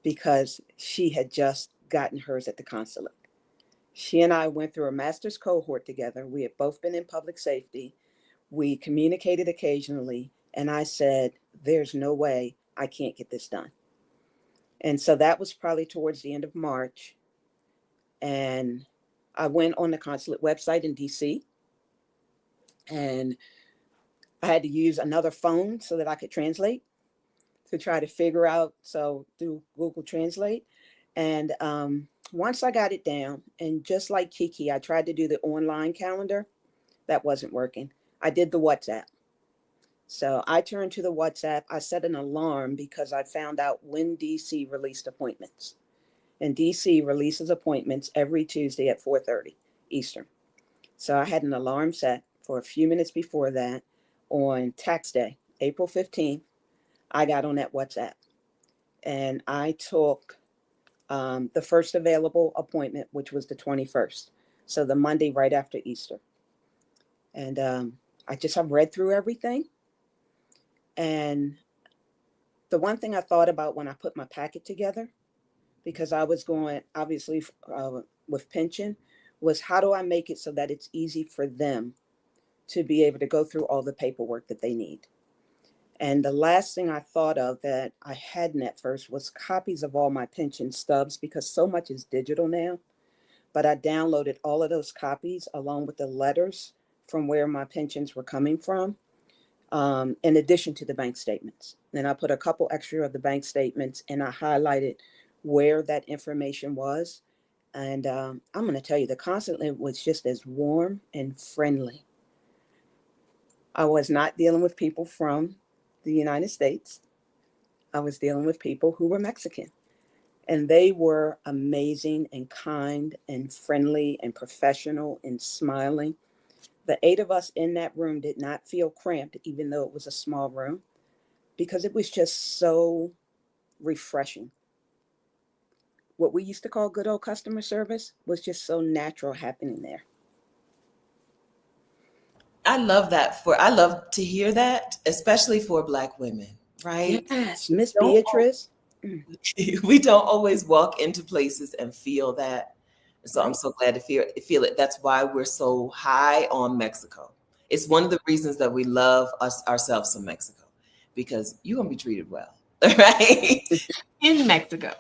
because she had just gotten hers at the consulate. She and I went through a master's cohort together. We had both been in public safety. We communicated occasionally. And I said, there's no way I can't get this done. And so that was probably towards the end of March. And I went on the consulate website in DC. And I had to use another phone so that I could translate to try to figure out. So through Google Translate. And once I got it down, and just like Kiki, I tried to do the online calendar. That wasn't working. I did the WhatsApp. So I turned to the WhatsApp. I set an alarm because I found out when DC released appointments. And DC releases appointments every Tuesday at 4:30 Eastern. So I had an alarm set for a few minutes before that on tax day, April 15th. I got on that WhatsApp and I took the first available appointment, which was the 21st. So the Monday right after Easter. And I've read through everything. And the one thing I thought about when I put my packet together, because I was going, obviously, with pension, was how do I make it so that it's easy for them to be able to go through all the paperwork that they need. And the last thing I thought of that I hadn't at first was copies of all my pension stubs, because so much is digital now. But I downloaded all of those copies along with the letters from where my pensions were coming from, in addition to the bank statements. And I put a couple extra of the bank statements and I highlighted where that information was. And I'm going to tell you, the consulate was just as warm and friendly. I was not dealing with people from the United States. I was dealing with people who were Mexican. And they were amazing and kind and friendly and professional and smiling. The 8 of us in that room did not feel cramped, even though it was a small room, because it was just so refreshing. What we used to call good old customer service was just so natural happening there. I love that. I love to hear that, especially for Black women, right? Yes, Miss Beatrice. We don't always walk into places and feel that. So I'm so glad to feel it. That's why we're so high on Mexico. It's one of the reasons that we love ourselves in Mexico, because you're gonna be treated well, right? In Mexico.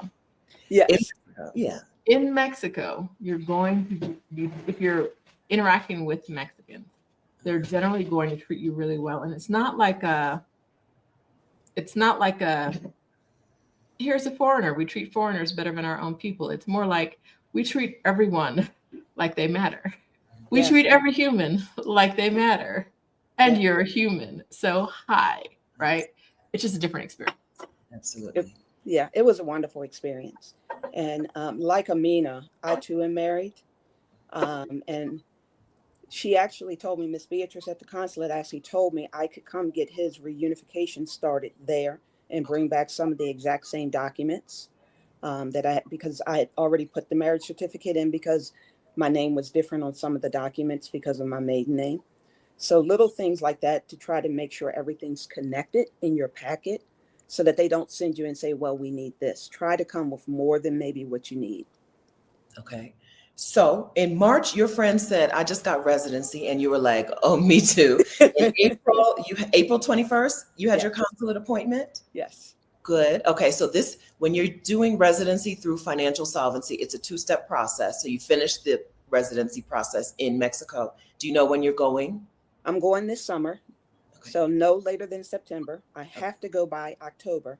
Yes. Yeah. In Mexico, you're going to be, if you're interacting with Mexicans, they're generally going to treat you really well. And it's not like a here's a foreigner. We treat foreigners better than our own people. It's more like we treat everyone like they matter. We Yes. treat every human like they matter. And Yeah. you're a human. So hi, right? It's just a different experience. Absolutely. Yeah, it was a wonderful experience. And like Amina, I too am married. And she actually told me, Miss Beatrice at the consulate actually told me I could come get his reunification started there and bring back some of the exact same documents because I had already put the marriage certificate in because my name was different on some of the documents because of my maiden name. So little things like that to try to make sure everything's connected in your packet so that they don't send you and say, well, we need this. Try to come with more than maybe what you need. Okay. So in March, your friend said, I just got residency, and you were like, oh, me too. In April 21st, you had your consulate appointment? Yes. Good. Okay. So when you're doing residency through financial solvency, it's a 2-step process. So you finish the residency process in Mexico. Do you know when you're going? I'm going this summer. Okay. So no later than September. I have to go by October,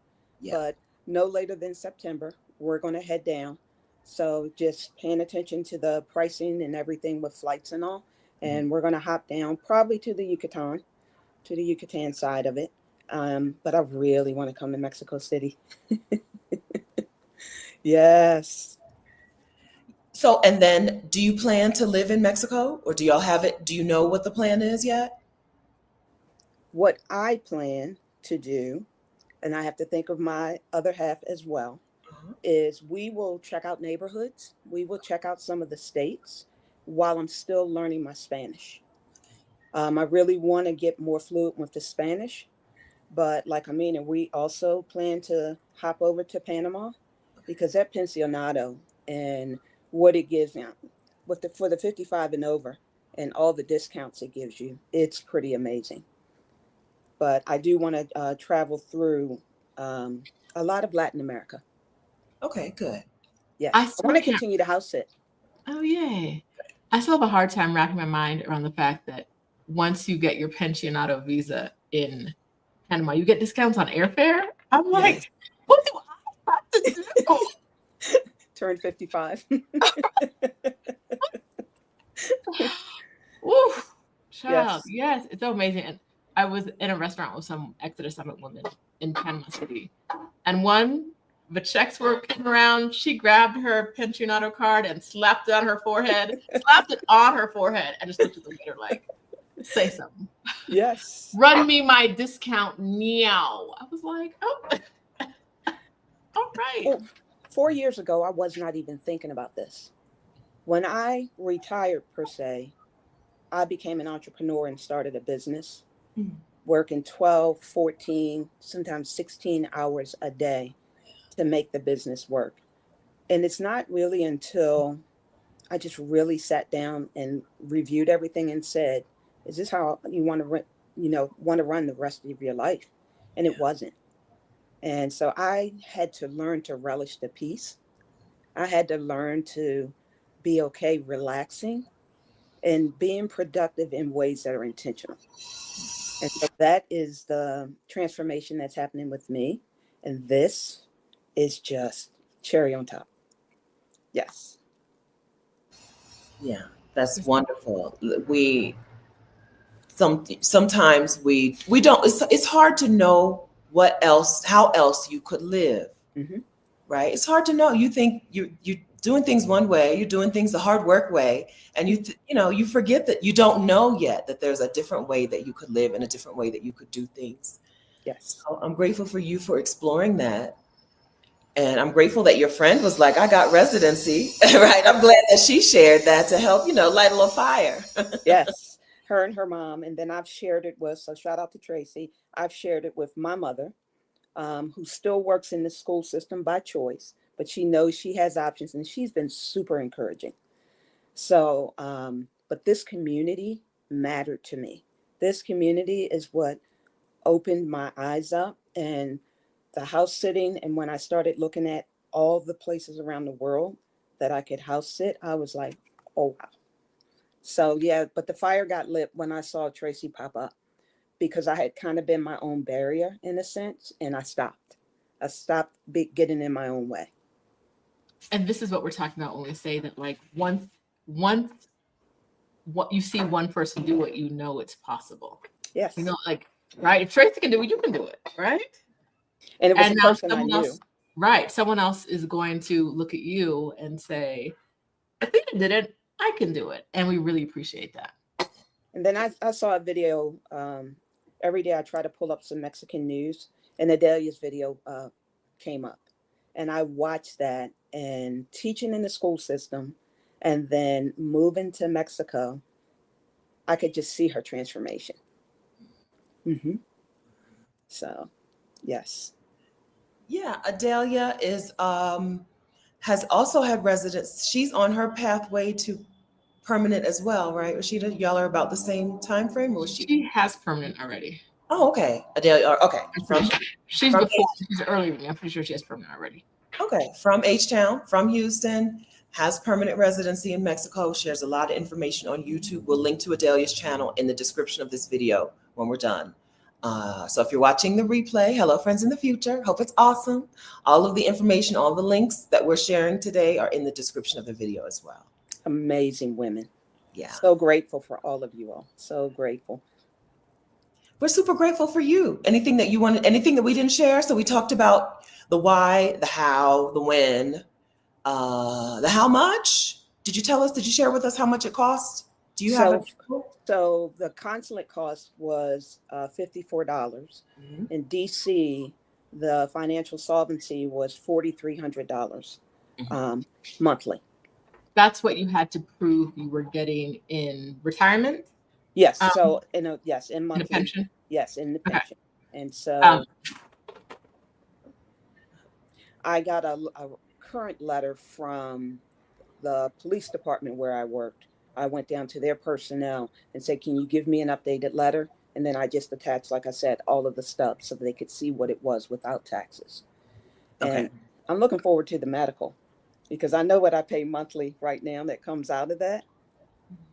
but no later than September, we're going to head down. So just paying attention to the pricing and everything with flights and all. And we're going to hop down probably to the Yucatan side of it. But I really want to come to Mexico City. Yes. So, and then do you plan to live in Mexico, or do y'all have it? Do you know what the plan is yet? What I plan to do, and I have to think of my other half as well, is we will check out neighborhoods. We will check out some of the states while I'm still learning my Spanish. I really want to get more fluent with the Spanish, but like Amina, we also plan to hop over to Panama because that pensionado and what it gives now for the 55 and over and all the discounts it gives you, it's pretty amazing. But I do want to travel through a lot of Latin America. Okay, good. Yes, I want to continue to house sit. Oh, yay. I still have a hard time wrapping my mind around the fact that once you get your pensionado visa in Panama, you get discounts on airfare. I'm like, what do I have to do? Turn 55. Oof, child. Yes, it's so amazing. And I was in a restaurant with some Exodus Summit women in Panama City, and the checks were coming around. She grabbed her pensionado card and slapped it on her forehead, and just looked at the waiter like, say something. Yes. Run me my discount now. I was like, oh, all right. Well, 4 years ago, I was not even thinking about this. When I retired, per se, I became an entrepreneur and started a business, working 12, 14, sometimes 16 hours a day to make the business work. And it's not really until I just really sat down and reviewed everything and said, is this how you want to run the rest of your life? And it wasn't. And so I had to learn to relish the peace. I had to learn to be okay relaxing and being productive in ways that are intentional. And so that is the transformation that's happening with me. And this is just cherry on top. Yes. Yeah, that's wonderful. Sometimes we don't, it's hard to know how else you could live. Right? It's hard to know. You think you're doing things one way, you're doing things the hard work way, and you forget that you don't know yet that there's a different way that you could live and a different way that you could do things. Yes. So I'm grateful for you for exploring that. And I'm grateful that your friend was like, I got residency, right? I'm glad that she shared that to help, light a little fire. Yes, her and her mom. And then I've shared it so shout out to Tracy. I've shared it with my mother, who still works in the school system by choice, but she knows she has options, and she's been super encouraging. So, but this community mattered to me. This community is what opened my eyes up, and the house sitting. And when I started looking at all the places around the world that I could house sit, I was like, oh, wow. So, yeah, but the fire got lit when I saw Tracy pop up, because I had kind of been my own barrier in a sense, and I stopped. I stopped getting in my own way. And this is what we're talking about when we say that, like, once what you see one person do what, you know it's possible. Yes. You know, like, right? If Tracy can do it, you can do it, right? And it was And a now person I knew. Right. Someone else is going to look at you and say, I think I did it. I can do it. And we really appreciate that. And then I saw a video. Every day I try to pull up some Mexican news, and Adelia's video came up. And I watched that, and teaching in the school system and then moving to Mexico, I could just see her transformation. Mm-hmm. So, yes. Yeah, Adelia is has also had residence. She's on her pathway to permanent as well, right? Rashida, y'all are about the same time frame, or was she? She has permanent already. Oh, okay. Adelia, okay. She's earlier than me. I'm pretty sure she has permanent already. Okay, from H-Town, from Houston, has permanent residency in Mexico, shares a lot of information on YouTube. We'll link to Adelia's channel in the description of this video when we're done. So if you're watching the replay, hello friends in the future, hope it's awesome. All of the information, all the links that we're sharing today are in the description of the video as well. Amazing women. Yeah. So grateful for all of you all. So grateful. We're super grateful for you. Anything that you wanted, anything that we didn't share? So we talked about the why, the how, the when, the how much. Did you tell us, did you share with us how much it cost? Do you have it? So the consulate cost was $54. Mm-hmm. In DC, the financial solvency was $4,300 mm-hmm. Monthly. That's what you had to prove you were getting in retirement? Yes. So in monthly. In the pension? Yes, in the pension. Okay. And so I got a current letter from the police department where I worked. I went down to their personnel and said, can you give me an updated letter? And then I just attached, like I said, all of the stuff so they could see what it was without taxes. Okay. And I'm looking forward to the medical, because I know what I pay monthly right now that comes out of that,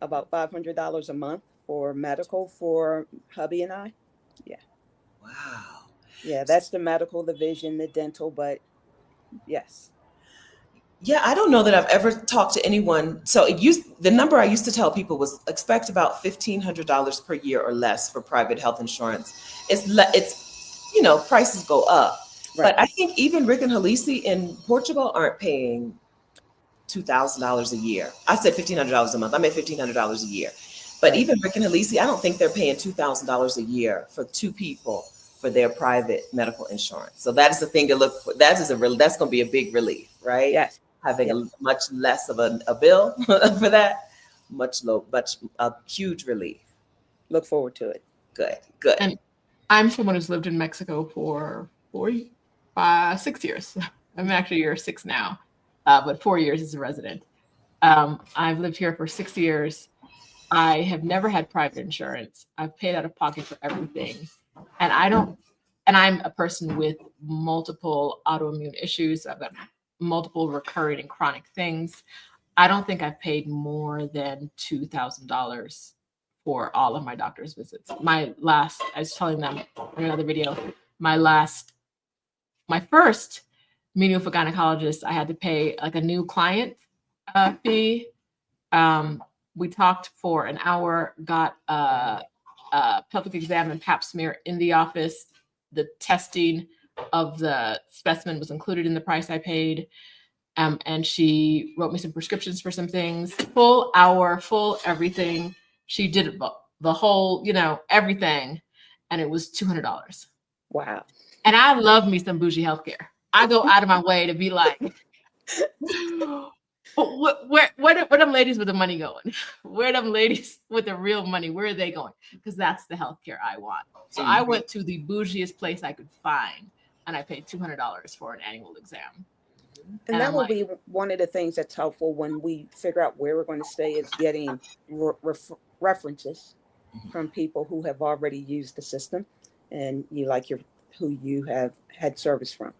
about $500 a month for medical for hubby and I. Yeah. Wow. Yeah, that's the medical, the vision, the dental, but yes. Yeah, I don't know that I've ever talked to anyone. So the number I used to tell people was expect about $1,500 per year or less for private health insurance. It's prices go up. Right. But I think even Rick and Halisi in Portugal aren't paying $2,000 a year. I said $1,500 a month. I meant $1,500 a year. But even Rick and Halisi, I don't think they're paying $2,000 a year for two people for their private medical insurance. So that is the thing to look for. That's going to be a big relief, right? Yes. Having a much less of a bill for that, a huge relief. Look forward to it. Good. And I'm someone who's lived in Mexico for 6 years. I'm actually year 6 now, but 4 years as a resident. I've lived here for 6 years. I have never had private insurance. I've paid out of pocket for everything. And I'm a person with multiple autoimmune issues. I've got multiple recurring and chronic things. I don't think I've paid more than $2,000 for all of my doctor's visits. I was telling them in another video, my first meeting with a gynecologist, I had to pay like a new client fee. We talked for an hour, got a pelvic exam and pap smear in the office. The testing of the specimen was included in the price I paid. And she wrote me some prescriptions for some things, full hour, full everything. She did the whole, everything. And it was $200. Wow. And I love me some bougie healthcare. I go out of my way to be like, where them ladies with the money going? Where them ladies with the real money? Where are they going? Because that's the healthcare I want. So I went to the bougiest place I could find. and I paid $200 for an annual exam. And that I'm will like, be one of the things that's helpful when we figure out where we're going to stay, is getting references from people who have already used the system and you like who you have had service from.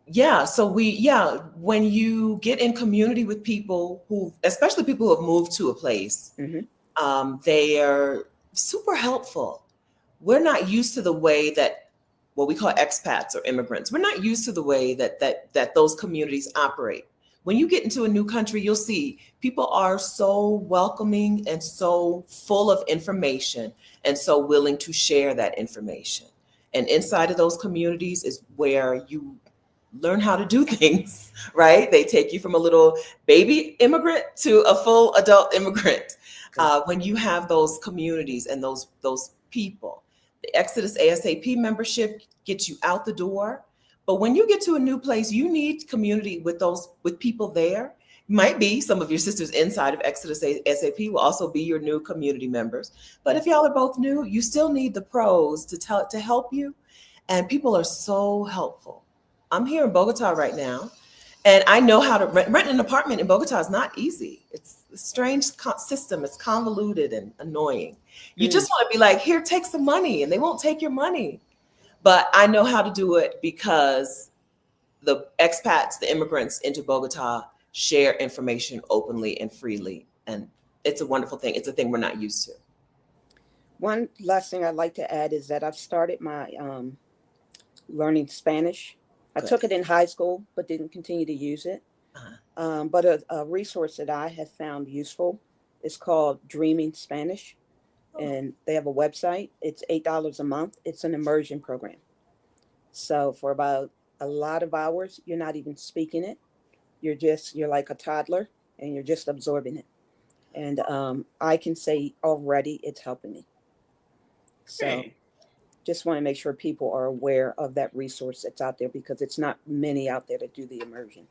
Yeah. So when you get in community with people who, especially people who have moved to a place, they are super helpful. We're not used to the way that what we call expats or immigrants. We're not used to the way that those communities operate. When you get into a new country, you'll see people are so welcoming and so full of information and so willing to share that information. And inside of those communities is where you learn how to do things, right? They take you from a little baby immigrant to a full adult immigrant. When you have those communities and those people, the Exodus ASAP membership gets you out the door. But when you get to a new place, you need community with people there. Might be some of your sisters inside of Exodus ASAP will also be your new community members. But if y'all are both new, you still need the pros to help you. And people are so helpful. I'm here in Bogota right now, and I know how to rent an apartment in Bogota is not easy. It's a strange system. It's convoluted and annoying. You just want to be like, here, take some money, and they won't take your money. But I know how to do it because the expats, the immigrants into Bogota, share information openly and freely. And it's a wonderful thing. It's a thing we're not used to. One last thing I'd like to add is that I've started my learning Spanish. I took it in high school, but didn't continue to use it. But a resource that I have found useful is called Dreaming Spanish. And they have a website. It's $8 a month. It's an immersion program. So for about a lot of hours, you're not even speaking it. You're like a toddler and you're just absorbing it. And I can say already it's helping me. So just want to make sure people are aware of that resource that's out there, because it's not many out there that do the immersion.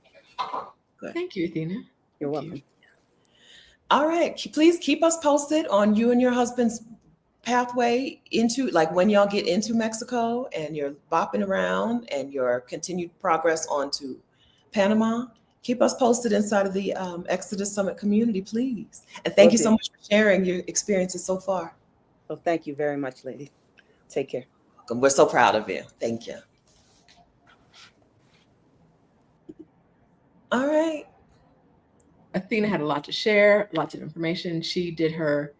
Good. Thank you, Athena. You're welcome. All right. Please keep us posted on you and your husband's pathway into, like, when y'all get into Mexico and you're bopping around and your continued progress onto Panama. Keep us posted inside of the Exodus Summit community, please. And thank you so much for sharing your experiences so far. Well, thank you very much, lady. Take care. We're so proud of you. Thank you. All right. Athena had a lot to share, lots of information. She did her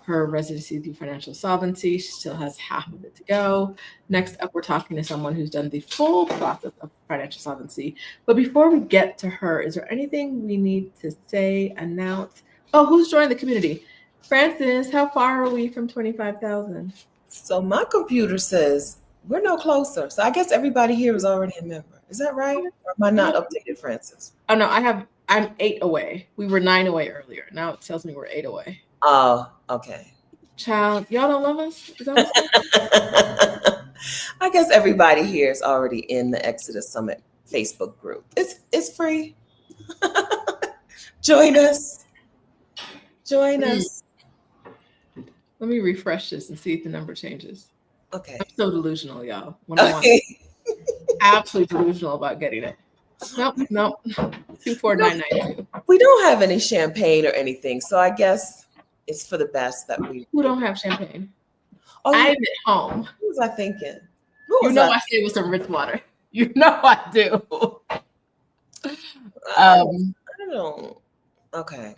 residency through financial solvency. She still has half of it to go. Next up, we're talking to someone who's done the full process of financial solvency. But before we get to her, is there anything we need to say, announce? Oh, who's joined the community? Francis, how far are we from 25,000? So my computer says we're no closer. So I guess everybody here is already a member. Is that right? Or am I not updated, Francis? Oh no, I'm 8 away. We were 9 away earlier. Now it tells me we're 8 away. Oh, okay. Child, y'all don't love us? Is that what's I guess everybody here is already in the Exodus Summit Facebook group. It's free. Join us. Join us. Let me refresh this and see if the number changes. Okay. I'm so delusional, y'all. Absolutely delusional about getting it. Nope. 24992. We don't have any champagne or anything, so I guess it's for the best that we. Who don't have champagne? Oh, I'm at home. Who was I thinking? I say it was some Ritz water. You know I do. I don't know. Okay.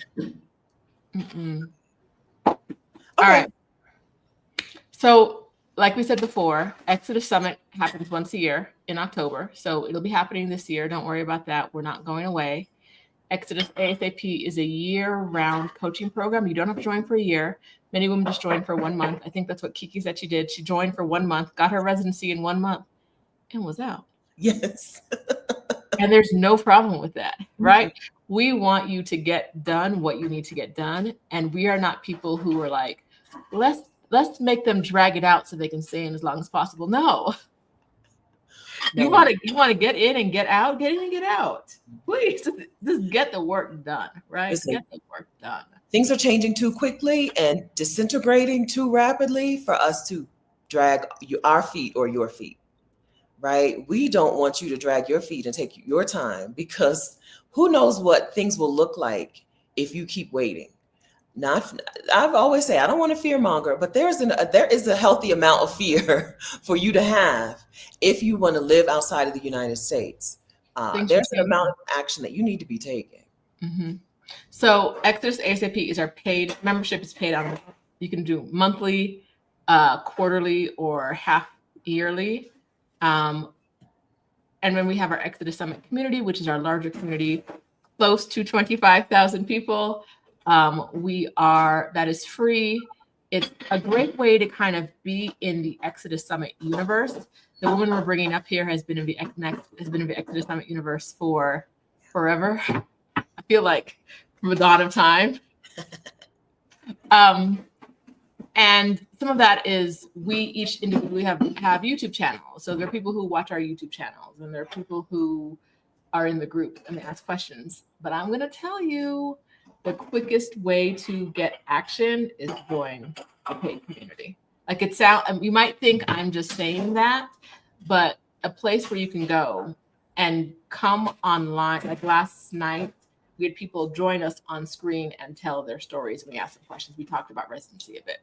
All right. So, like we said before, Exodus Summit happens once a year in October. So it'll be happening this year. Don't worry about that. We're not going away. Exodus ASAP is a year-round coaching program. You don't have to join for a year. Many women just join for 1 month. I think that's what Kiki said she did. She joined for 1 month, got her residency in 1 month, and was out. Yes. And there's no problem with that, right? Mm-hmm. We want you to get done what you need to get done. And we are not people who are like, let's make them drag it out so they can stay in as long as possible. No. You want to get in and get out, get in and get out. Please just get the work done, right? Listen, get the work done. Things are changing too quickly and disintegrating too rapidly for us to drag our feet or your feet, right? We don't want you to drag your feet and take your time, because who knows what things will look like if you keep waiting. Not, I've always say I don't want to fear monger, but there is a healthy amount of fear for you to have if you want to live outside of the United States. Things There's should an amount change. of action that you need to be taking. Mhm. So Exodus ASAP is our paid membership. Is paid on. You can do monthly, quarterly, or half yearly. And then we have our Exodus Summit community, which is our larger community, close to 25,000 people. That is free. It's a great way to kind of be in the Exodus Summit universe. The woman we're bringing up here has been in the Exodus Summit universe for forever. I feel like from the dawn of time. And some of that is we each individually have YouTube channels. So there are people who watch our YouTube channels, and there are people who are in the group and they ask questions. But I'm going to tell you, the quickest way to get action is join a paid community. Like you might think I'm just saying that, but a place where you can go and come online. Like last night, we had people join us on screen and tell their stories, and we asked them questions. We talked about residency a bit.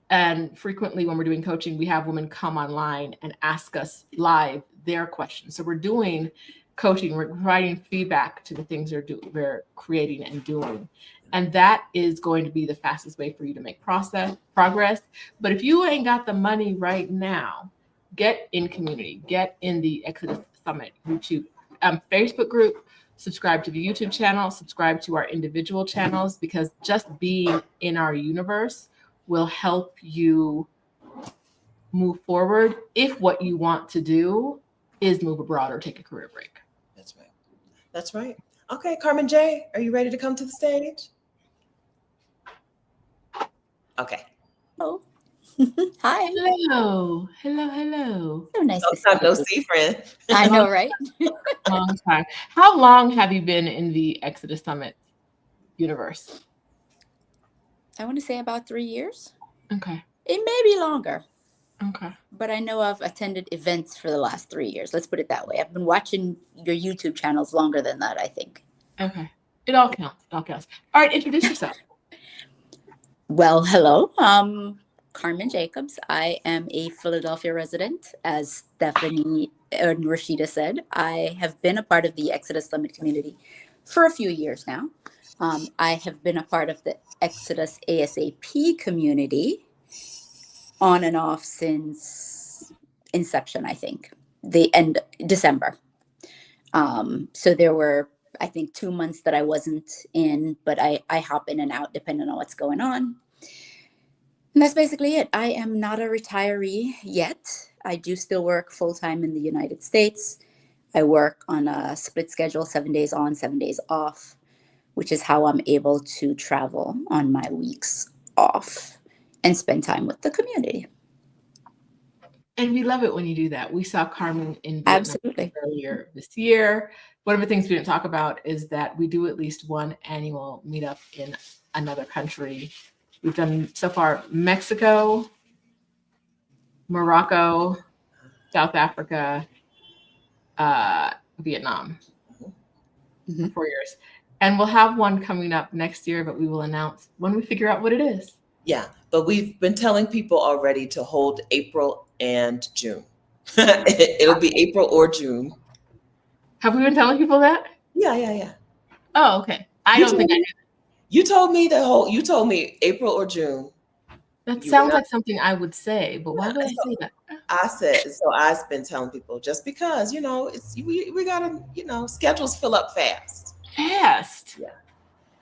And frequently when we're doing coaching, we have women come online and ask us live their questions. So we're doing coaching, we're providing feedback to the things we're creating and doing. And that is going to be the fastest way for you to make progress. But if you ain't got the money right now, get in community, get in the Exodus Summit YouTube Facebook group, subscribe to the YouTube channel, subscribe to our individual channels, because just being in our universe will help you move forward if what you want to do is move abroad or take a career break. That's right. That's right. Okay, Carmen J, are you ready to come to the stage? Okay. Oh, hi. Hello. Hello. So nice to Long see time no you. see, friend. I know, right? Long time. How long have you been in the Exodus Summit universe? I want to say about 3 years. Okay. It may be longer, Okay. but I know I've attended events for the last 3 years. Let's put it that way. I've been watching your YouTube channels longer than that, I think. Okay. It all counts. All right. Introduce yourself. Well, hello. Carmen Jacobs. I am a Philadelphia resident, as Stephanie and Rashida said. I have been a part of the Exodus Summit community for a few years now. I have been a part of the Exodus ASAP community on and off since inception, I think, the end December. So there were, I think, 2 months that I wasn't in, but I hop in and out depending on what's going on. And that's basically it. I am not a retiree yet. I do still work full-time in the United States. I work on a split schedule, 7 days on, 7 days off, which is how I'm able to travel on my weeks off and spend time with the community. And we love it when you do that. We saw Carmen in Vietnam Absolutely. earlier this year. One of the things we didn't talk about is that we do at least one annual meetup in another country. We've done so far Mexico, Morocco, South Africa, Vietnam for 4 years. And we'll have one coming up next year, but we will announce when we figure out what it is. Yeah, but we've been telling people already to hold April and June. It'll be April or June. Have we been telling people that? Yeah. Oh, okay. I don't think I did. You told me you told me April or June. That sounds like something I would say, but why would I say that? I said, so I've been telling people just because, we gotta, schedules fill up fast. Fast. Yeah.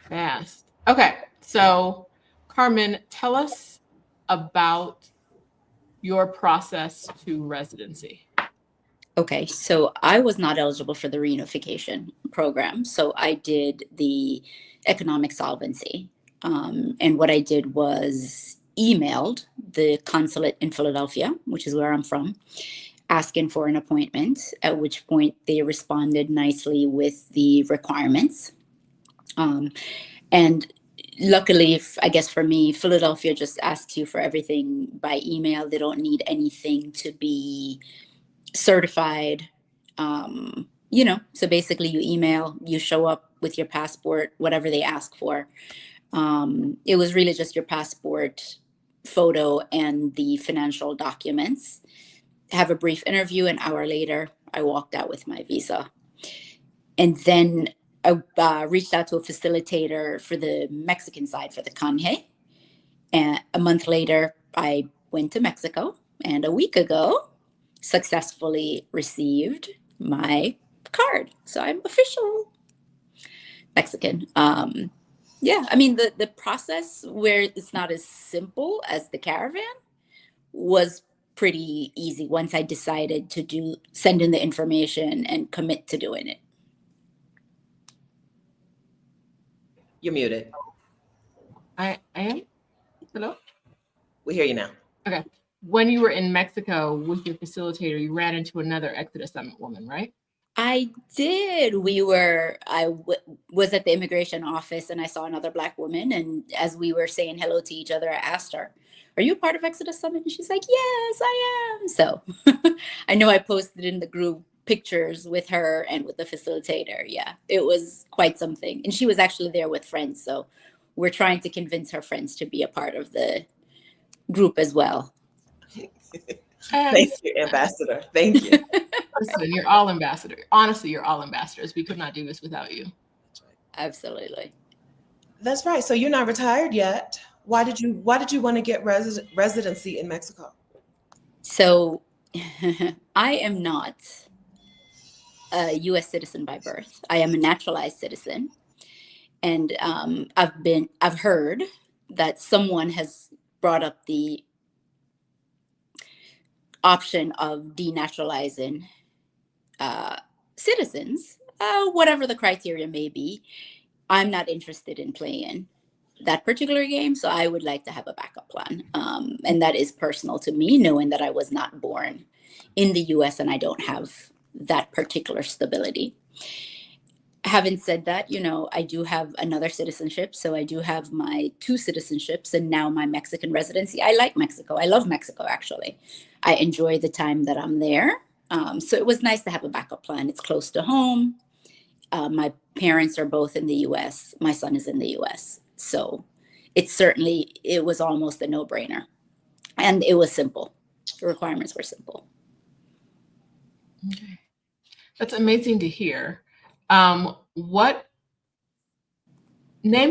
Fast. Okay. So Carmen, tell us about your process to residency. Okay, so I was not eligible for the reunification program. So I did the economic solvency. And what I did was emailed the consulate in Philadelphia, which is where I'm from, asking for an appointment, at which point they responded nicely with the requirements. And luckily, I guess for me, Philadelphia just asks you for everything by email. They don't need anything to be certified. So basically you email, you show up with your passport, whatever they ask for. It was really just your passport, photo, and the financial documents. Have a brief interview. An hour later, I walked out with my visa. And then I reached out to a facilitator for the Mexican side, for the Canje. And a month later, I went to Mexico. And a week ago, successfully received my card. So I'm official Mexican. I mean, the process where it's not as simple as the Caravan was pretty easy once I decided to send in the information and commit to doing it. You're muted. I am. Hello? We hear you now. Okay. When you were in Mexico with your facilitator, you ran into another Exodus Summit woman, right? I did. Was at the immigration office and I saw another Black woman. And as we were saying hello to each other, I asked her, "Are you a part of Exodus Summit?" And she's like, "Yes, I am." So I know I posted in the group pictures with her and with the facilitator. Yeah, it was quite something. And she was actually there with friends. So we're trying to convince her friends to be a part of the group as well. Thank you, Ambassador. Thank you. Listen, you're all ambassadors. Honestly, you're all ambassadors. We could not do this without you. Absolutely. That's right. So you're not retired yet. Why did you want to get residency in Mexico? So I am not a U.S. citizen by birth. I am a naturalized citizen. And I've heard that someone has brought up the option of denaturalizing citizens, whatever the criteria may be. I'm not interested in playing that particular game, so I would like to have a backup plan. And that is personal to me, knowing that I was not born in the US and I don't have that particular stability. Having said that, I do have another citizenship. So I do have my 2 citizenships and now my Mexican residency. I like Mexico. I love Mexico, actually. I enjoy the time that I'm there. So it was nice to have a backup plan. It's close to home. My parents are both in the US. My son is in the US. So it was almost a no-brainer. And it was simple. The requirements were simple. Okay. That's amazing to hear. Name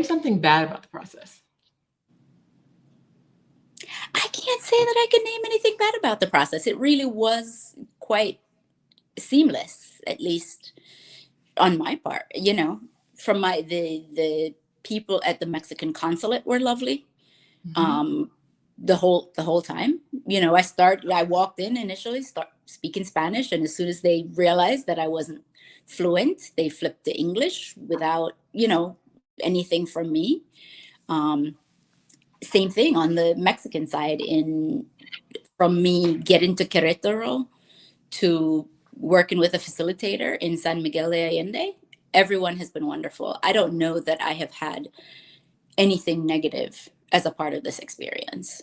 something bad about the process. I can't say that I can name anything bad about the process. It really was quite seamless, at least on my part. From the people at the Mexican consulate were lovely. Mm-hmm. The whole time. I walked in initially, start speaking Spanish, and as soon as they realized that I wasn't fluent, they flipped to English without, anything from me. Same thing on the Mexican side. From me getting to Querétaro to working with a facilitator in San Miguel de Allende, everyone has been wonderful. I don't know that I have had anything negative as a part of this experience.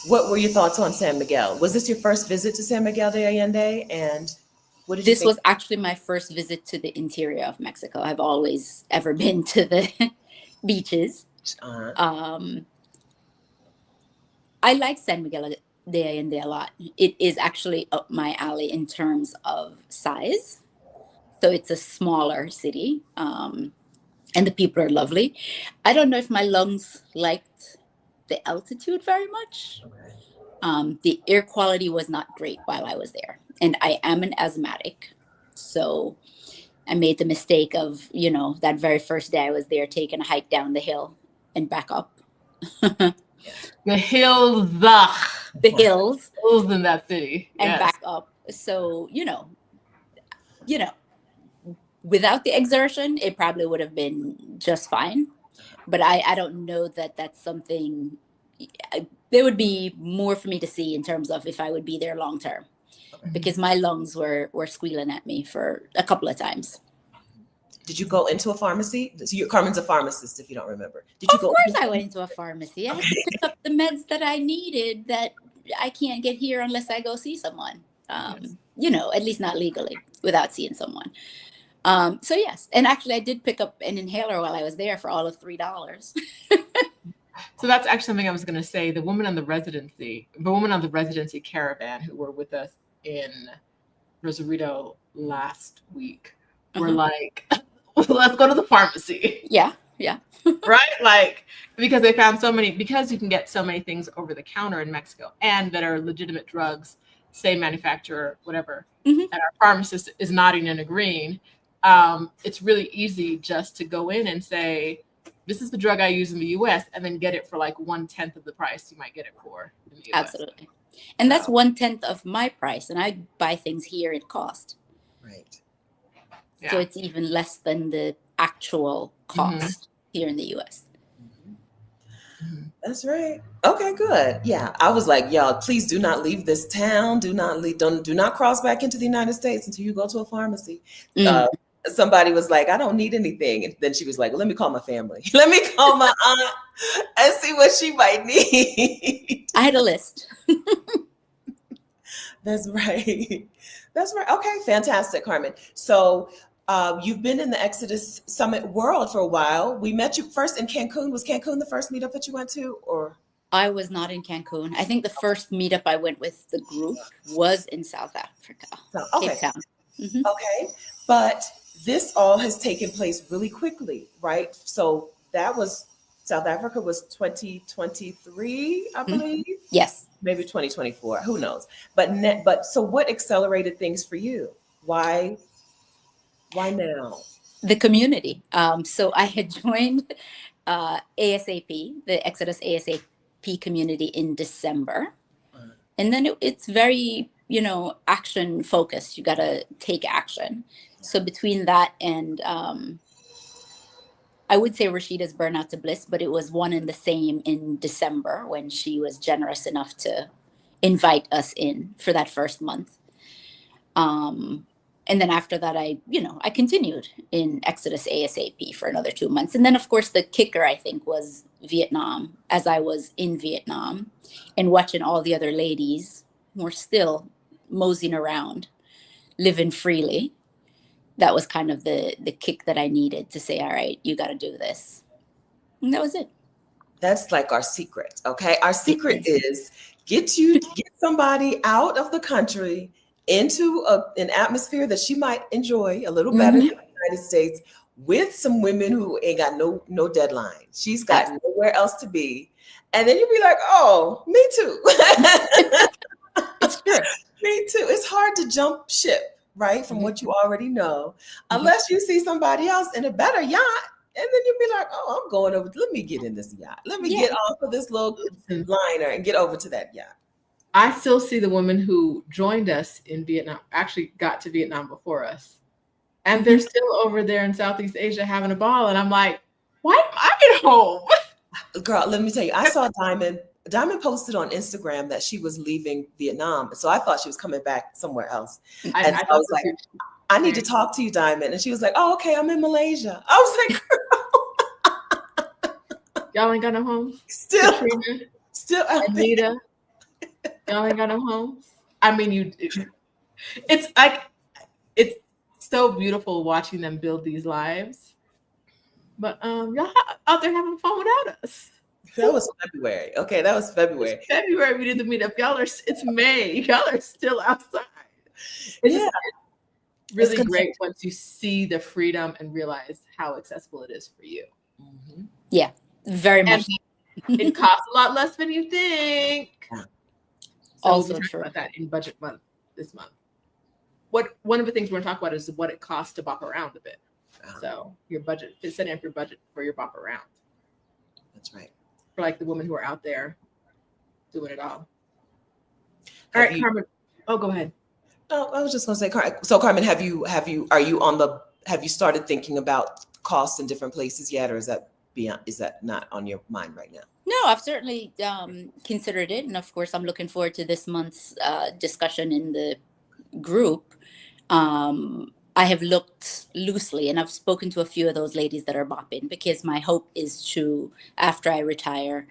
What were your thoughts on San Miguel? Was this your first visit to San Miguel de Allende? And what did you think? This was actually my first visit to the interior of Mexico. I've always ever been to the beaches. I like San Miguel de Allende a lot. It is actually up my alley in terms of size. So it's a smaller city. And the people are lovely. I don't know if my lungs liked the altitude very much. The air quality was not great while I was there. And I am an asthmatic. So I made the mistake of, that very first day I was there, taking a hike down the hill and back up. The hills in that city. And back up. So, without the exertion, it probably would have been just fine. But I don't know that that's something. There would be more for me to see in terms of if I would be there long term, because my lungs were squealing at me for a couple of times. Did you go into a pharmacy? So Carmen's a pharmacist, if you don't remember. Did you Of go? course, I went into a pharmacy. I had to pick up the meds that I needed that I can't get here unless I go see someone. Yes. At least not legally without seeing someone. So yes, and actually, I did pick up an inhaler while I was there for all of $3. So that's actually something I was going to say. The woman on the residency Caravan who were with us in Rosarito last week were like, let's go to the pharmacy. Yeah. Right? Like, because they found because you can get so many things over the counter in Mexico and that are legitimate drugs, same manufacturer, whatever, and our pharmacist is nodding and agreeing. It's really easy just to go in and say, this is the drug I use in the US, and then get it for like 1/10 of the price you might get it for in the US. Absolutely. And that's 1/10 of my price. And I buy things here at cost. Right. So it's even less than the actual cost here in the US. That's right. Okay, good. Yeah. I was like, y'all, please do not leave this town. Do not cross back into the United States until you go to a pharmacy. Somebody was like, I don't need anything. And then she was like, well, let me call my family. Let me call my aunt and see what she might need. I had a list. That's right. That's right. Okay, fantastic, Carmen. So you've been in the Exodus Summit world for a while. We met you first in Cancun. Was Cancun the first meetup that you went to, or? I was not in Cancun. I think the first meetup I went with the group was in South Africa, Cape Town. Okay, but this all has taken place really quickly, right? So that was South Africa was 2023, I believe. Yes. Maybe 2024. Who knows? But so what accelerated things for you? Why now? The community. So I had joined ASAP, the Exodus ASAP community in December. And then it's very, action focused. You got to take action. So between that and I would say Rashida's Burnout to Bliss, but it was one and the same in December when she was generous enough to invite us in for that first month. And then after that, I continued in Exodus ASAP for another 2 months. And then, of course, the kicker, I think, was Vietnam, as I was in Vietnam and watching all the other ladies who were still moseying around, living freely. That was kind of the kick that I needed to say, all right, you got to do this. And that was it. That's like our secret. Okay. Our secret is get somebody out of the country into an atmosphere that she might enjoy a little better than the United States with some women who ain't got no deadline. She's got nowhere else to be. And then you'll be like, oh, me too. It's true. Me too. It's hard to jump ship, right? From what you already know, unless you see somebody else in a better yacht. And then you'll be like, oh, I'm going over. Let me get in this yacht. Let me get off of this little liner and get over to that yacht. I still see the women who joined us in Vietnam, actually got to Vietnam before us. And they're still over there in Southeast Asia having a ball. And I'm like, why am I at home? Girl, let me tell you, I saw Diamond posted on Instagram that she was leaving Vietnam. So I thought she was coming back somewhere else. And I was like, I need to talk to you, Diamond. And she was like, oh, okay, I'm in Malaysia. I was like, y'all ain't got no homes? Still out Anita, y'all ain't got no homes? I mean, it's like, it's so beautiful watching them build these lives. But y'all out there having fun without us. That was February. Okay, that was February. It's February we did the meetup. It's May. Y'all are still outside. It's really great once you see the freedom and realize how accessible it is for you. Yeah, very much. It costs a lot less than you think. So also we'll true. About that in budget month this month. One of the things we're going to talk about is what it costs to bop around a bit. So your budget, setting up your budget for your bop around. That's right. For like the women who are out there doing it all. All right, Carmen. Oh, go ahead. Oh, I was just going to say, so Carmen, have you started thinking about costs in different places yet, or is that not on your mind right now? No, I've certainly considered it, and of course, I'm looking forward to this month's discussion in the group. I have looked loosely, and I've spoken to a few of those ladies that are bopping, because my hope is to, after I retire,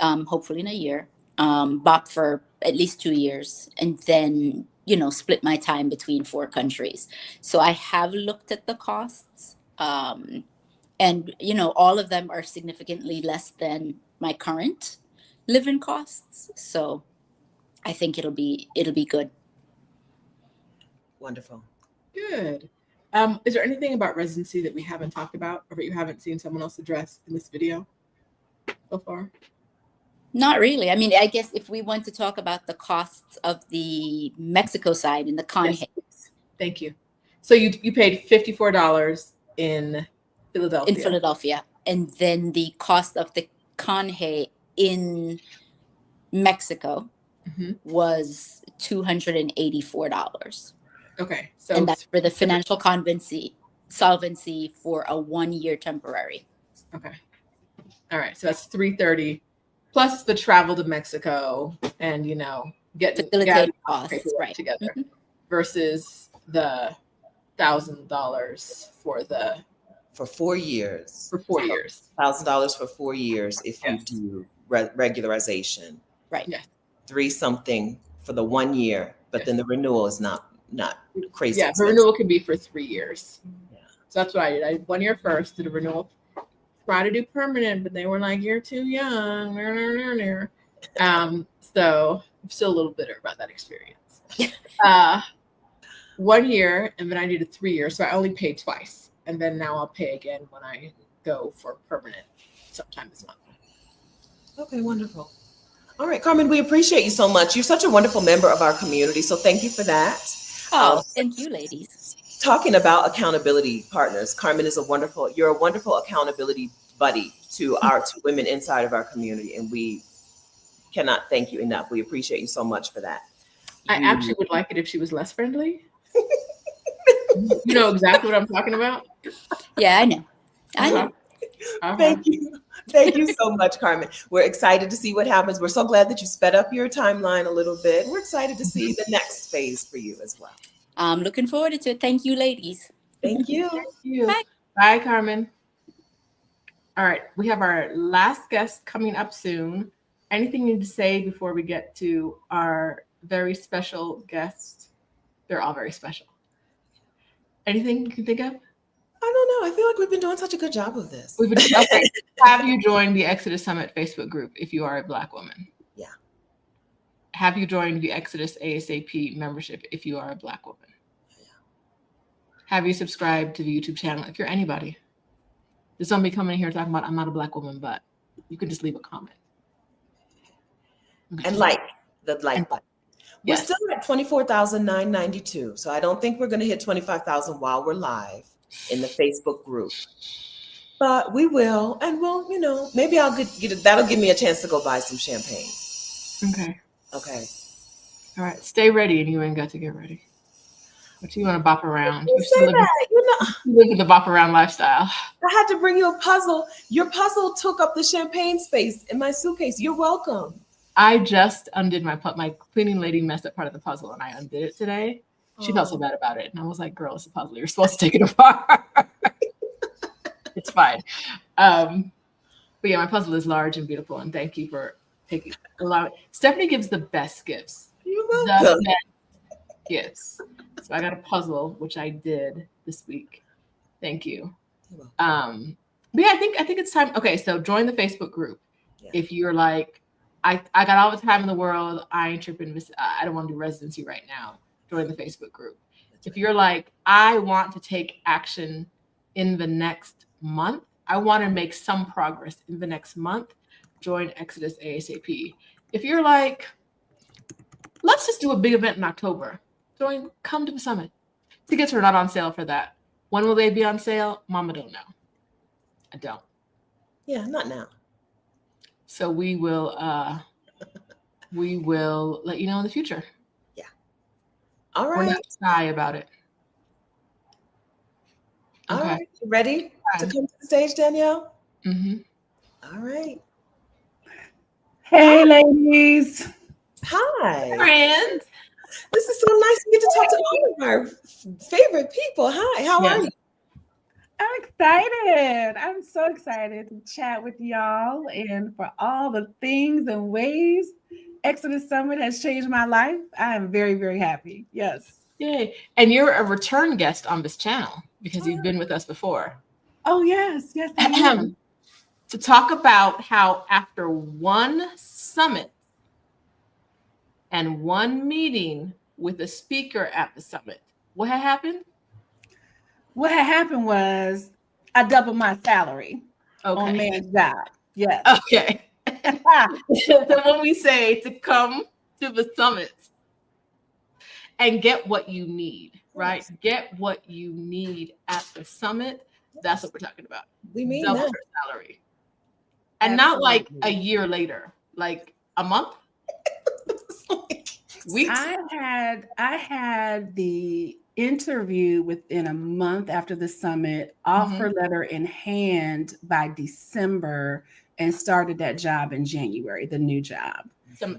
hopefully in a year, bop for at least 2 years, and then, split my time between 4 countries. So I have looked at the costs, and, all of them are significantly less than my current living costs. So I think it'll be good. Wonderful. Good. Is there anything about residency that we haven't talked about, or that you haven't seen someone else address in this video so far? Not really. I mean, I guess if we want to talk about the costs of the Mexico side and the conhe. Yes. Thank you. So you paid $54 in Philadelphia. In Philadelphia. And then the cost of the conhe in Mexico was $284. Okay. So and that's for the financial solvency for a 1-year temporary. Okay. All right. So that's $330 plus the travel to Mexico and get facilitated costs right together versus the $1,000 for 4 years. For 4 years. $1,000 for 4 years if you do regularization. Right. Yes. 3 something for the 1 year, but then the renewal is not crazy. Yeah, the renewal can be for 3 years. Yeah. So that's what I did. I 1 year first, did a renewal. Tried to do permanent, but they were like, "You're too young." So I'm still a little bitter about that experience. 1 year, and then I did a 3 year, so I only paid twice, and then now I'll pay again when I go for permanent sometime this month. Okay, wonderful. All right, Carmen, we appreciate you so much. You're such a wonderful member of our community, so thank you for that. Oh, thank you, ladies. Talking about accountability partners, Carmen you're a wonderful accountability buddy to our two women inside of our community, and we cannot thank you enough. We appreciate you so much for that. I actually would like it if she was less friendly. You know exactly what I'm talking about? Yeah, I know. Thank you. Thank you so much, Carmen. We're excited to see what happens. We're so glad that you sped up your timeline a little bit. We're excited to see the next phase for you as well. I'm looking forward to it. Thank you, ladies. Thank you. Thank you. Bye. Bye, Carmen. All right, we have our last guest coming up soon. Anything you need to say before we get to our very special guest? They're all very special. Anything you can think of? I don't know. I feel like we've been doing such a good job of this. Okay. Have you joined the Exodus Summit Facebook group if you are a Black woman? Yeah. Have you joined the Exodus ASAP membership if you are a Black woman? Yeah. Have you subscribed to the YouTube channel if you're anybody? There's somebody coming here talking about I'm not a Black woman, but you can just leave a comment. And like the like button. We're Yes. still at 24,992. So I don't think we're going to hit 25,000 while we're live in the Facebook group. But we will, and we'll, maybe I'll get it. That'll give me a chance to go buy some champagne. Okay. Okay. All right. Stay ready, and you ain't got to get ready. But you want to bop around. You say that, You live in the bop around lifestyle. I had to bring you a puzzle. Your puzzle took up the champagne space in my suitcase. You're welcome. I just undid my cleaning lady messed up part of the puzzle, and I undid it today. She felt so bad about it, and I was like, "Girl, it's a puzzle. You're supposed to take it apart." It's fine. But yeah, my puzzle is large and beautiful, and thank you for allowing. Stephanie gives the best gifts. You're welcome. The best gifts. So I got a puzzle, which I did this week. Thank you. But yeah, I think it's time. Okay, so join the Facebook group. Yeah. If you're like, I got all the time in the world, I ain't tripping. I don't want to do residency right now. Join the Facebook group. If you're like, I want to take action in the next month, I want to make some progress in the next month, join Exodus ASAP. If you're like, let's just do a big event in October, come to the summit. Tickets are not on sale for that. When will they be on sale? Mama don't know. I don't. Yeah, not now. So we will let you know in the future. Yeah. All right. We're not shy about it. All Okay. right. You ready to come to the stage, Danielle? Mm-hmm. All right. Hey, ladies. Hi. Friends. This is so nice to get to talk to all of of our favorite people. Hi, how are you? I'm excited. I'm so excited to chat with y'all and for all the things and ways Exodus Summit has changed my life. I am very, very happy. Yes. Yay. And you're a return guest on this channel because you've been with us before. Oh, yes. Yes, I am. To talk about how after one summit and one meeting with a speaker at the summit, what had happened? What had happened was I doubled my salary on man's job. Yes. Okay. So when we say to come to the summit and get what you need, right? Get what you need at the summit. That's what we're talking about. We mean double that. your salary. And not like a year later, like a month. Weeks. I had the interview within a month after the summit, offer letter in hand by December, and started that job in January, the new job.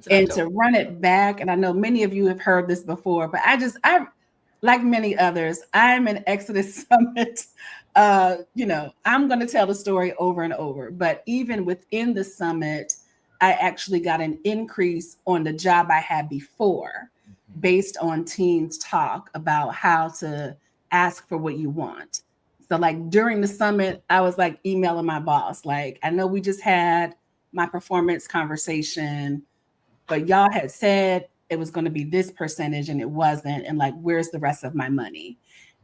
And to run it back, and I know many of you have heard this before, but I like many others, I'm an Exodus Summit. I'm going to tell the story over and over, but even within the summit, I actually got an increase on the job I had before based on teens talk about how to ask for what you want. So like during the summit, I was like emailing my boss, like, I know we just had my performance conversation, but y'all had said it was going to be this percentage and it wasn't. And like, where's the rest of my money?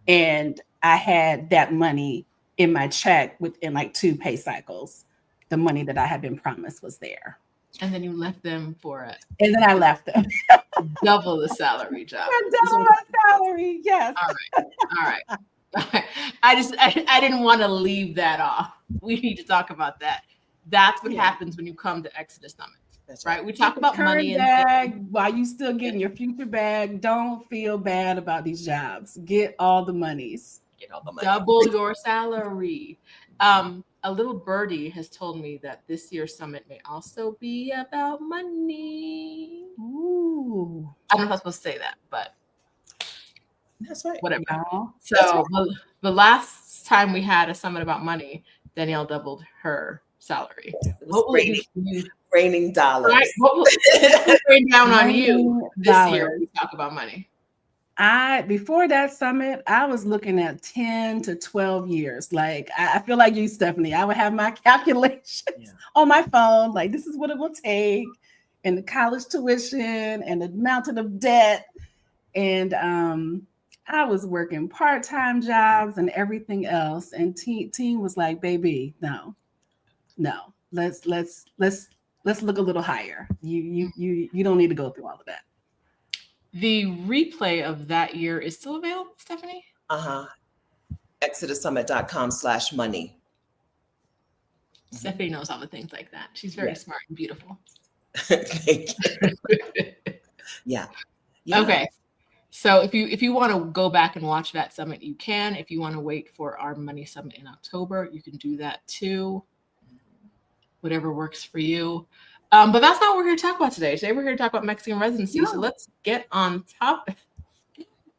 And I had that money in my check within like 2 pay cycles. The money that I had been promised was there. And then you left them for it. And then I left them. Double the salary job. Double my salary, yes. All right. I didn't want to leave that off. We need to talk about that. That's what happens when you come to Exodus Summit. That's right. We talk about money and while you still getting your future bag. Don't feel bad about these jobs. Get all the monies. Get all the money. Double your salary. A little birdie has told me that this year's summit may also be about money. Ooh. I don't know if I'm supposed to say that, but that's right. Whatever. No. So the last time we had a summit about money, Danielle doubled her salary. What was raining dollars? Right? What will rain down on you this year when we talk about money? Before that summit, I was looking at 10 to 12 years. Like, I feel like you, Stephanie, I would have my calculations on my phone. Like, this is what it will take, and the college tuition and the mountain of debt. And I was working part-time jobs and everything else. And team was like, baby, no, let's look a little higher. You don't need to go through all of that. The replay of that year is still available, Stephanie? ExodusSummit.com/money. Stephanie knows all the things like that. She's very smart and beautiful. Thank you. Yeah. Okay. So if you want to go back and watch that summit, you can. If you want to wait for our money summit in October, you can do that too. Whatever works for you. But that's not what we're here to talk about today. Today we're here to talk about Mexican residency. No. So let's get on topic.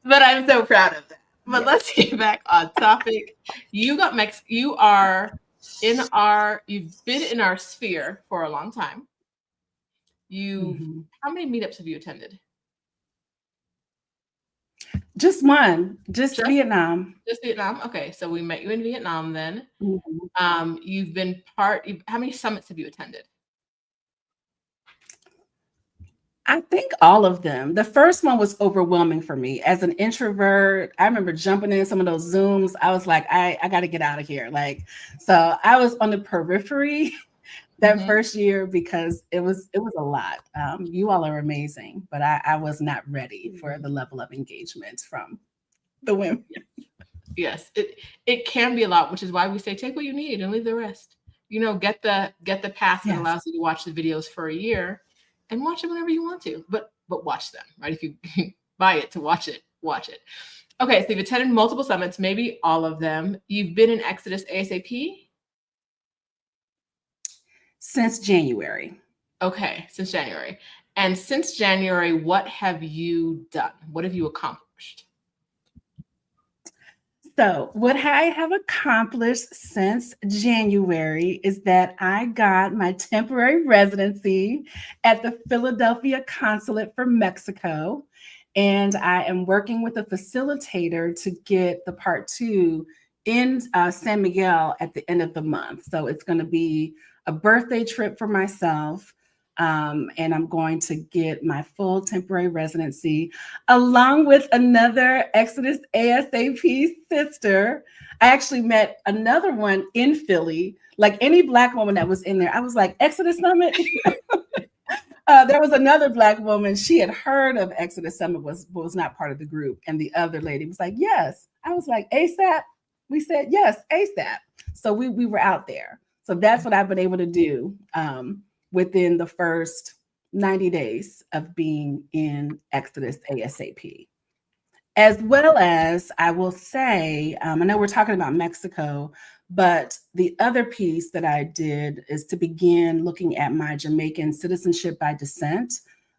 But I'm so proud of that. But let's get back on topic. You got you've been in our sphere for a long time. How many meetups have you attended? Just one, Vietnam. Just Vietnam. Okay, so we met you in Vietnam then. You've been how many summits have you attended? I think all of them. The first one was overwhelming for me. As an introvert, I remember jumping in some of those Zooms. I was like, I got to get out of here. Like, so I was on the periphery that first year because it was a lot. You all are amazing, but I was not ready for the level of engagement from the women. Yes, it can be a lot, which is why we say take what you need and leave the rest. Get the pass that allows you to watch the videos for a year and watch it whenever you want to, but watch them, right? If you buy it to watch it, watch it. Okay, so you've attended multiple summits, maybe all of them. You've been in Exodus ASAP? Since January. Okay, since January. And since January, what have you done? What have you accomplished? So, what I have accomplished since January is that I got my temporary residency at the Philadelphia Consulate for Mexico. And I am working with a facilitator to get the part 2 in San Miguel at the end of the month. So, it's going to be a birthday trip for myself. And I'm going to get my full temporary residency along with another Exodus ASAP sister. I actually met another one in Philly. Like any Black woman that was in there, I was like, Exodus Summit? There was another Black woman. She had heard of Exodus Summit, was not part of the group. And the other lady was like, yes. I was like, ASAP? We said, yes, ASAP. So we were out there. So that's what I've been able to do within the first 90 days of being in Exodus ASAP. As well as, I will say, I know we're talking about Mexico, but the other piece that I did is to begin looking at my Jamaican citizenship by descent.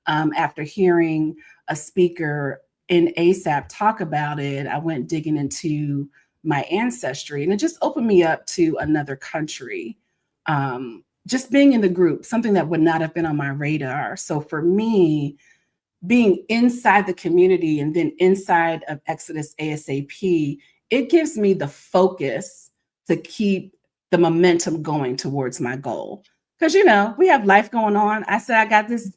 After hearing a speaker in ASAP talk about it, I went digging into my ancestry, and it just opened me up to another country. Just being in the group, something that would not have been on my radar. So for me, being inside the community and then inside of Exodus ASAP, it gives me the focus to keep the momentum going towards my goal. Because, we have life going on. I said, I got this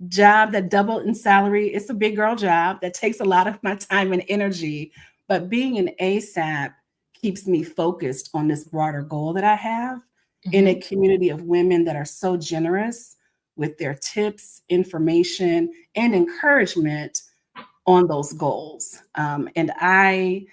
job that doubled in salary. It's a big girl job that takes a lot of my time and energy. But being an ASAP keeps me focused on this broader goal that I have in a community of women that are so generous with their tips, information, and encouragement on those goals. And I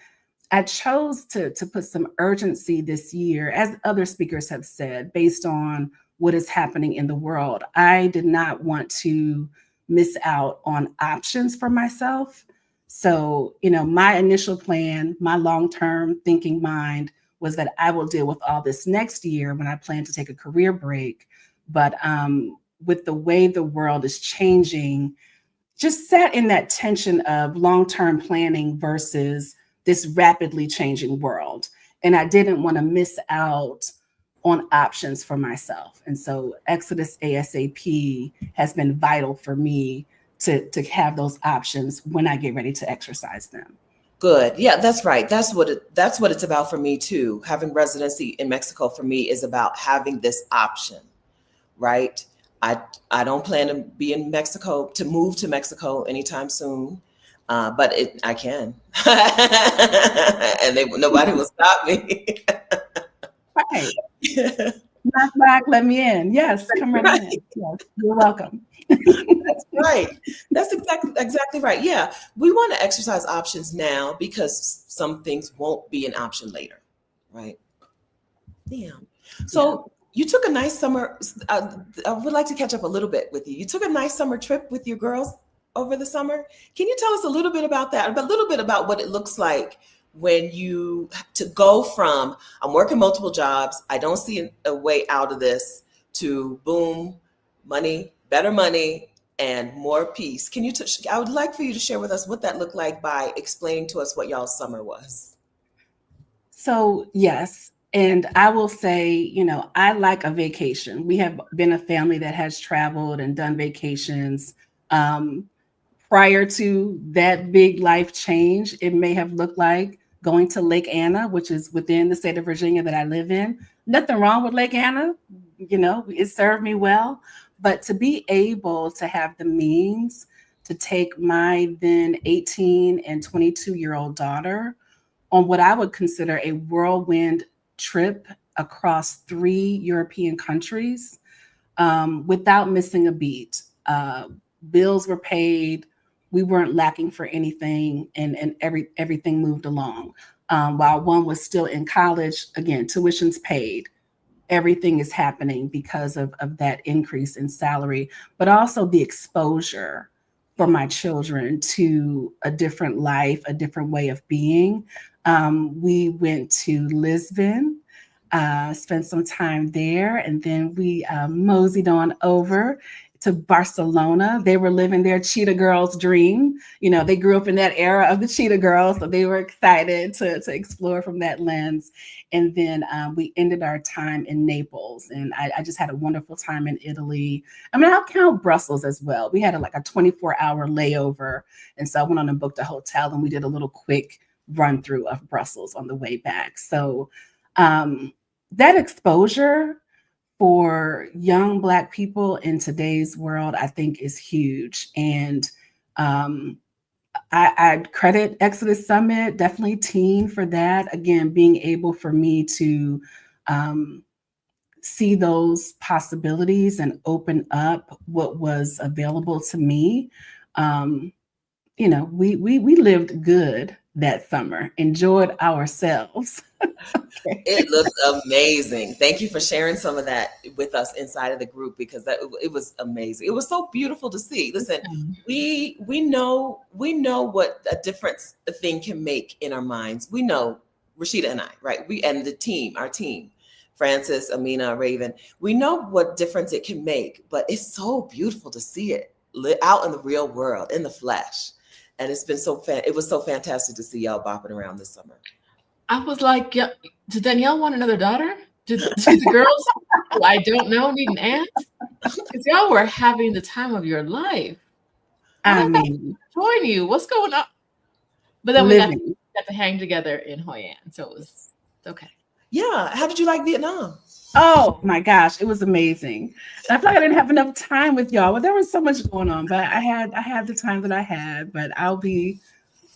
chose to put some urgency this year, as other speakers have said, based on what is happening in the world. I did not want to miss out on options for myself. So, my initial plan, my long-term thinking mind was that I will deal with all this next year when I plan to take a career break. But with the way the world is changing, just sat in that tension of long-term planning versus this rapidly changing world. And I didn't want to miss out on options for myself. And so Exodus ASAP has been vital for me to have those options when I get ready to exercise them. Good. Yeah, that's right. That's what it's about for me too. Having residency in Mexico for me is about having this option, right? I don't plan to be in Mexico, to move to Mexico anytime soon, but I can, and nobody will stop me. Right. Knock back, let me in. Yes, come right in. Yes, you're welcome. That's right. That's exactly right. Yeah, we want to exercise options now because some things won't be an option later, right? Yeah. So you took a nice summer. I would like to catch up a little bit with you. You took a nice summer trip with your girls over the summer. Can you tell us a little bit about that? A little bit about what it looks like when you to go from I'm working multiple jobs, I don't see a way out of this, to boom, money, better money, and more peace. Can you? I would like for you to share with us what that looked like by explaining to us what y'all's summer was. So yes, and I will say, I like a vacation. We have been a family that has traveled and done vacations. Prior to that big life change, it may have looked like going to Lake Anna, which is within the state of Virginia that I live in. Nothing wrong with Lake Anna. It served me well. But to be able to have the means to take my then 18 and 22-year-old daughter on what I would consider a whirlwind trip across 3 European countries without missing a beat. Bills were paid. We weren't lacking for anything, and everything moved along. While one was still in college, again, tuition's paid. Everything is happening because of that increase in salary, but also the exposure for my children to a different life, a different way of being. We went to Lisbon, spent some time there, and then we moseyed on over to Barcelona. They were living their Cheetah Girls dream. You know, they grew up in that era of the Cheetah Girls, so they were excited to explore from that lens. And then we ended our time in Naples, and I just had a wonderful time in Italy. I mean, I'll count Brussels as well. We had like a 24-hour layover, and so I went on and booked a hotel, and we did a little quick run through of Brussels on the way back. So that exposure for young Black people in today's world, I think, is huge. And I credit Exodus Summit, definitely Teen, for that. Again, being able for me to see those possibilities and open up what was available to me. You know, we lived good that summer, enjoyed ourselves. Okay. It looked amazing. Thank you for sharing some of that with us inside of the group, because it was amazing. It was so beautiful to see. Listen, we know what a difference a thing can make in our minds. We know, Rashida and I, right? We and the team, our team, Francis, Amina, Raven. We know what difference it can make, but it's so beautiful to see it out in the real world, in the flesh. And it's been it was so fantastic to see y'all bopping around this summer. I was like, yeah, did Danielle want another daughter? Did the girls who I don't know need an aunt? Because y'all were having the time of your life. I mean, join you. What's going on? But then we got to hang together in Hoi An, so it was okay. Yeah. How did you like Vietnam? Oh my gosh, it was amazing. I feel like I didn't have enough time with y'all, but there was so much going on. But I had the time that I had. But I'll be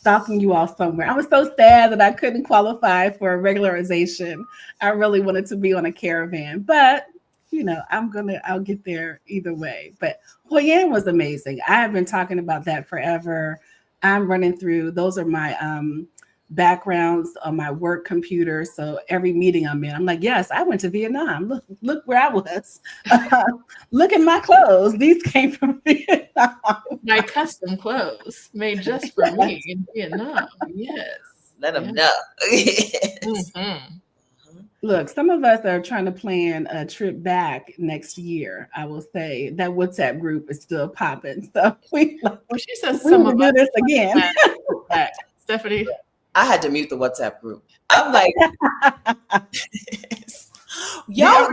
stalking you all somewhere. I was so sad that I couldn't qualify for a regularization. I really wanted to be on a Caravan, but you know, I'll get there either way. But Hoi An was amazing. I have been talking about that forever. I'm running through, those are my backgrounds on my work computer. So every meeting I'm in, I'm like, yes, I went to Vietnam. Look where I was. Look at my clothes. These came from Vietnam. My custom clothes made just for me in Vietnam. Yes. Let them know. Mm-hmm. Look, some of us are trying to plan a trip back next year. I will say that WhatsApp group is still popping. So she says some of us do this again. Stephanie, I had to mute the WhatsApp group. I'm like, y'all.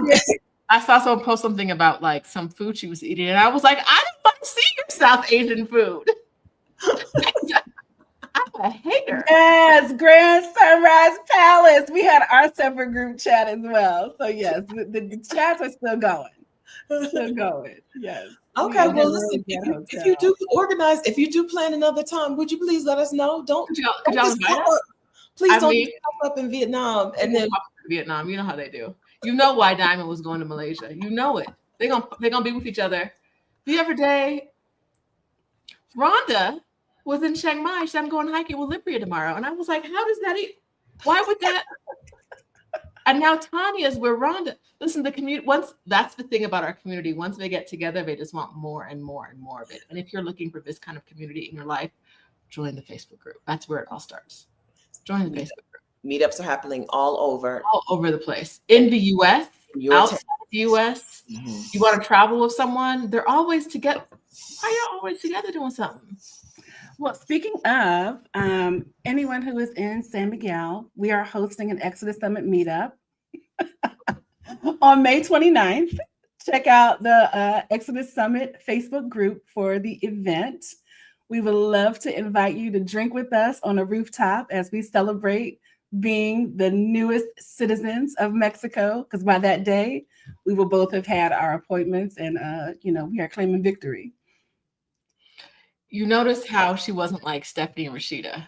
I saw someone post something about like some food she was eating, and I was like, I didn't want to see your South Asian food. I'm a hater. Yes, Grand Sunrise Palace. We had our separate group chat as well. So yes, the chats are still going. Still going. Yes. Okay. Well, listen, if you do organize, if you do plan another time, would you please let us know? Could y'all invite us? Please don't pop up in Vietnam and then Vietnam. You know how they do. You know why Diamond was going to Malaysia. You know it. They're gonna be with each other the other day. Rhonda was in Chiang Mai. She said, I'm going hiking with Libria tomorrow. And I was like, how does that why would that? And now Tanya's where Rhonda. Listen, the community, that's the thing about our community. Once they get together, they just want more and more and more of it. And if you're looking for this kind of community in your life, join the Facebook group. That's where it all starts. Join the Facebook group. Meetups are happening all over the place. In the US, outside the US, you want to travel with someone, they're always together. Why are you always together doing something? Well, speaking of anyone who is in San Miguel, we are hosting an Exodus Summit meetup on May 29th. Check out the Exodus Summit Facebook group for the event. We would love to invite you to drink with us on a rooftop as we celebrate being the newest citizens of Mexico, because by that day, we will both have had our appointments and, we are claiming victory. You notice how she wasn't like Stephanie and Rashida.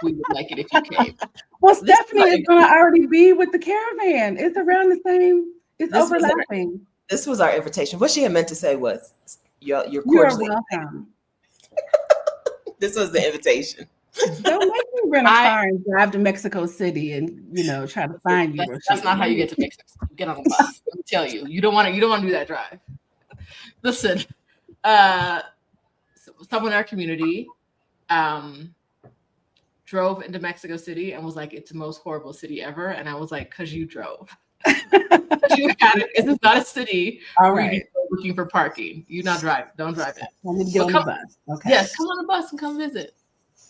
We would like it if you came. Well, Stephanie is going to already be with the Caravan. It's around the same. It's overlapping. This was our invitation. What she had meant to say was, you're welcome. This was the invitation. Don't make me rent a car and drive to Mexico City and try to find you. That's not how you get to Mexico. You get on a bus. Let me tell you, you don't want to do that drive. Listen, someone in our community drove into Mexico City and was like, it's the most horrible city ever. And I was like, because you drove. You had it. This is not a city where you looking for parking. You not drive. Don't drive it. I need to get on the bus. Okay. Yes, come on the bus and come visit.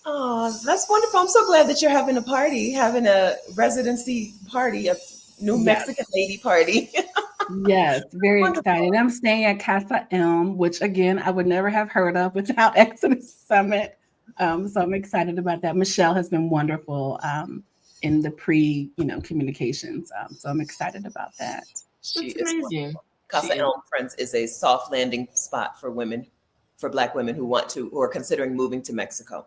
Oh, that's wonderful. I'm so glad that you're having a residency party, a New Mexican lady party. Yes, very Wonderful. excited. I'm staying at Casa ELM, which again, I would never have heard of without Exodus Summit. So I'm excited about that. Michelle has been wonderful in the communications. So I'm excited about that. That's amazing. Casa ELM, friends, is a soft landing spot for women, for Black women who are considering moving to Mexico.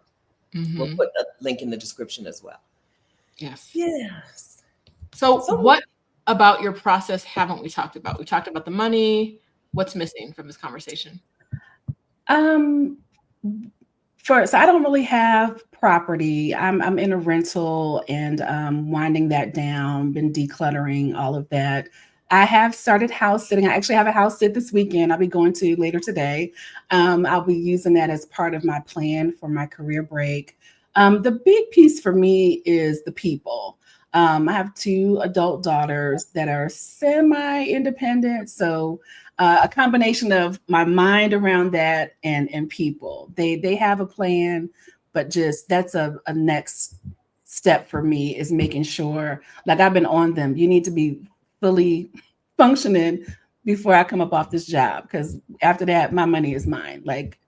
We'll put a link in the description as well. Yes. Yes. So what about your process haven't we talked about? We talked about the money. What's missing from this conversation? So I don't really have property. I'm in a rental and winding that down, been decluttering all of that. I have started house sitting. I actually have a house sit this weekend. I'll be going to later today. I'll be using that as part of my plan for my career break. The big piece for me is the people. I have 2 adult daughters that are semi-independent. So a combination of my mind around that and people. They have a plan, but just that's a next step for me is making sure, like I've been on them. You need to be fully functioning before I come up off this job, because after that, my money is mine. Like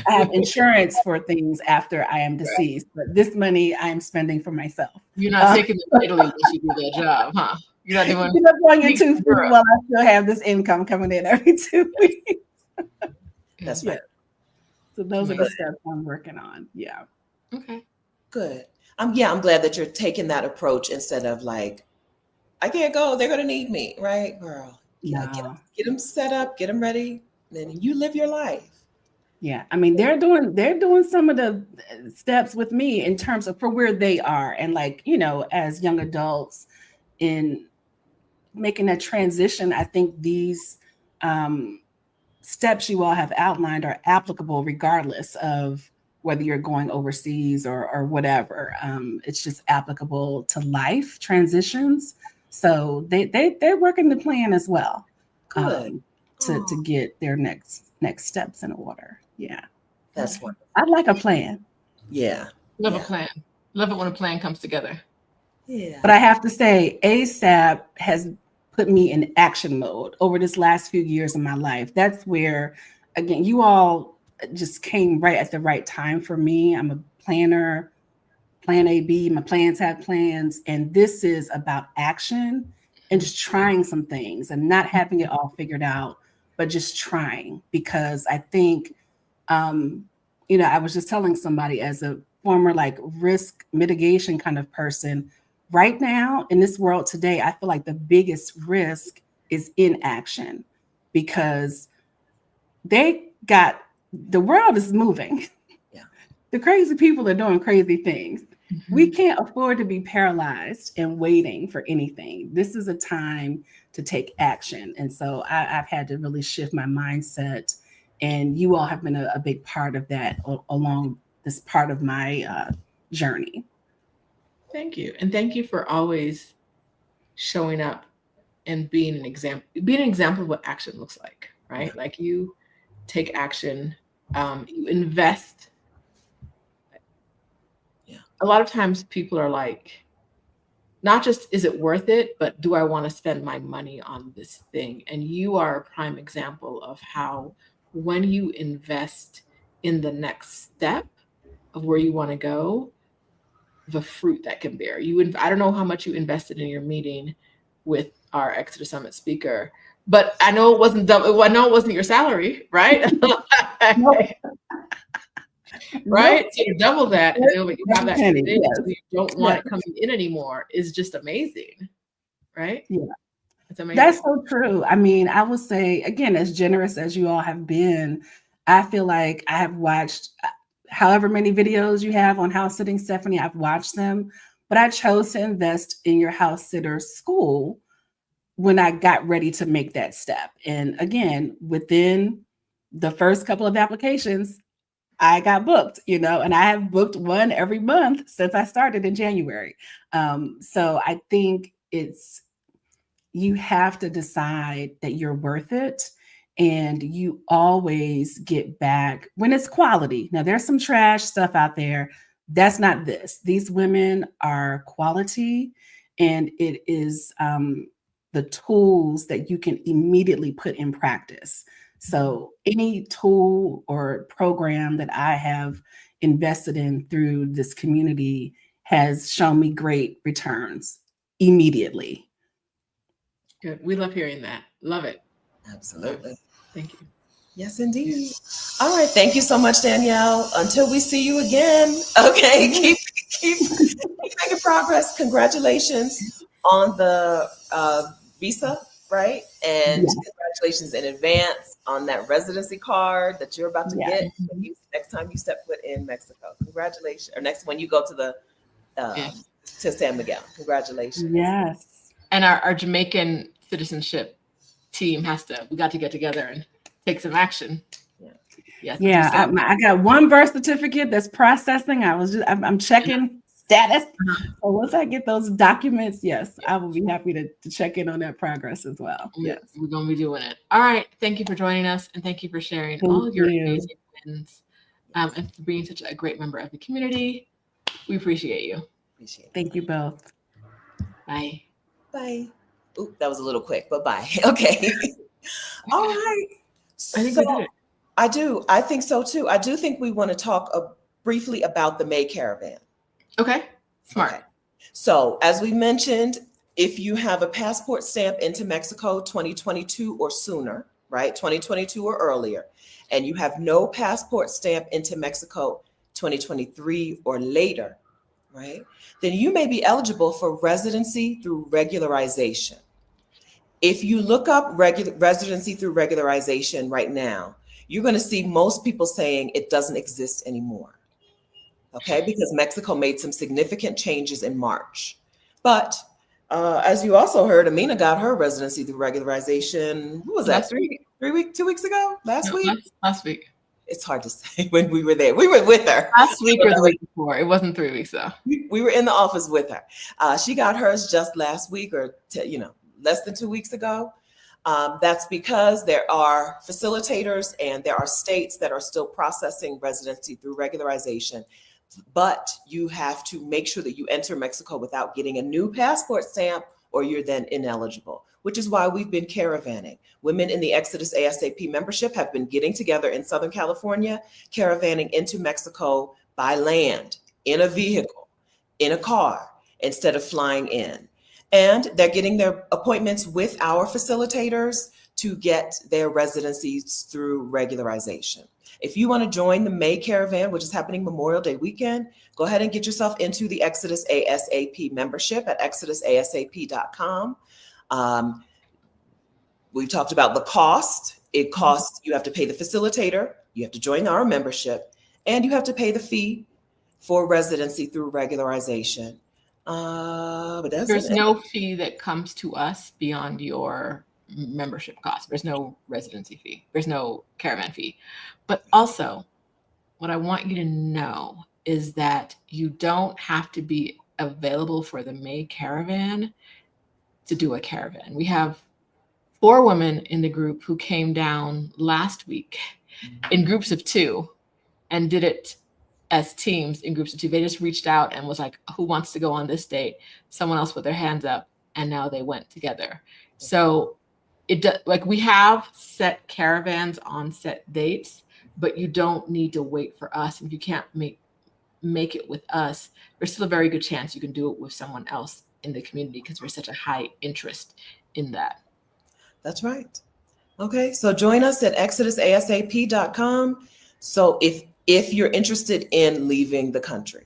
I have insurance for things after I am deceased, but this money I am spending for myself. You're not taking them to Italy when you do that job, huh? You're not doing. You're not going into food while I still have this income coming in every 2 weeks. That's right. So those are the steps I'm working on. Yeah. Okay. Good. I'm glad that you're taking that approach instead of like, I can't go, they're gonna need me, right, girl? Yeah, get them set up, get them ready, then you live your life. Yeah, I mean they're doing some of the steps with me in terms of for where they are, and like as young adults in making that transition. I think these steps you all have outlined are applicable regardless of whether you're going overseas or whatever. It's just applicable to life transitions. So they're working the plan as well. Good. To get their next steps in order. Yeah. That's wonderful. I'd like a plan. Yeah. Love a plan. Love it when a plan comes together. Yeah. But I have to say, ASAP has put me in action mode over this last few years of my life. That's where, again, you all just came right at the right time for me. I'm a planner, plan A, B, my plans have plans. And this is about action and just trying some things and not having it all figured out, but just trying. Because I think, I was just telling somebody as a former like risk mitigation kind of person, right now in this world today, I feel like the biggest risk is inaction, because the world is moving. Yeah. The crazy people are doing crazy things. Mm-hmm. We can't afford to be paralyzed and waiting for anything. This is a time to take action. And so I've had to really shift my mindset, and you all have been a big part of that along this part of my journey. Thank you. And thank you for always showing up and being an example of what action looks like, right? Yeah. Like you take action, you invest. Yeah. A lot of times people are like, not just is it worth it, but do I want to spend my money on this thing? And you are a prime example of how when you invest in the next step of where you want to go, the fruit that can bear. I don't know how much you invested in your meeting with our Exodus Summit speaker, but I know it wasn't I know it wasn't your salary, right? Right? So you double that, and then you have that so you don't want it coming in anymore is just amazing, right? Yeah. It's amazing. That's so true. I mean, I will say, again, as generous as you all have been, I feel like I have watched however many videos you have on house sitting, Stephanie, I've watched them, but I chose to invest in your house sitter school when I got ready to make that step. And again, within the first couple of applications, I got booked, and I have booked one every month since I started in January. So I think you have to decide that you're worth it. and you always get back when it's quality. Now, there's some trash stuff out there. That's not this. These women are quality, and it is the tools that you can immediately put in practice. So any tool or program that I have invested in through this community has shown me great returns immediately. Good. We love hearing that. Love it. Absolutely. Thank you. Yes, indeed. All right. Thank you so much, Danielle. Until we see you again. Okay. Keep making progress. Congratulations on the visa, right? And Yes. congratulations in advance on that residency card that you're about to Yes. get next time you step foot in Mexico. Congratulations. Or next when you go to the to San Miguel. Congratulations. Yes. And our Jamaican citizenship team we got to get together and take some action. Yes. Yeah, I got one birth certificate that's processing. I'm checking status. So once I get those documents, yes, I will be happy to check in on that progress as well. Yes. We're going to be doing it. All right. Thank you for joining us, and thank you for sharing all of your amazing wins and for being such a great member of the community. We appreciate you. Thank you both. Bye. Bye. Oop, that was a little quick, but bye. Okay. All right. I think we did it. I do. I think so too. I do think we want to talk briefly about the May Caravan. Okay. Smart. Okay. So as we mentioned, if you have a passport stamp into Mexico 2022 or sooner, right? 2022 or earlier, and you have no passport stamp into Mexico 2023 or later, right? Then you may be eligible for residency through regularization. If you look up residency through regularization right now, you're going to see most people saying it doesn't exist anymore. Okay, because Mexico made some significant changes in March. But as you also heard, Amina got her residency through regularization. What was that? 2 weeks ago? Last week? Last week. It's hard to say when we were there. We were with her. Last week or the week before. It wasn't 3 weeks though. We were in the office with her. She got hers just last week or less than 2 weeks ago. That's because there are facilitators and there are states that are still processing residency through regularization, but you have to make sure that you enter Mexico without getting a new passport stamp or you're then ineligible, which is why we've been caravanning. Women in the Exodus ASAP membership have been getting together in Southern California, caravanning into Mexico by land, in a vehicle, in a car, instead of flying in. And they're getting their appointments with our facilitators to get their residencies through regularization. If you want to join the May Caravan, which is happening Memorial Day weekend, go ahead and get yourself into the Exodus ASAP membership at exodusasap.com. We've talked about the cost. It costs, you have to pay the facilitator, you have to join our membership, and you have to pay the fee for residency through regularization. But there's no fee that comes to us beyond your membership cost. There's no residency fee. There's no caravan fee. But also, what I want you to know is that you don't have to be available for the May Caravan to do a caravan. We have 4 women in the group who came down last week in groups of 2 and did it as teams in groups of 2. They just reached out and was like, who wants to go on this date? Someone else put their hands up, and now they went together. So we have set caravans on set dates, but you don't need to wait for us. If you can't make it with us, there's still a very good chance you can do it with someone else in the community because there's such a high interest in that. That's right. Okay, so join us at exodusasap.com. So if you're interested in leaving the country,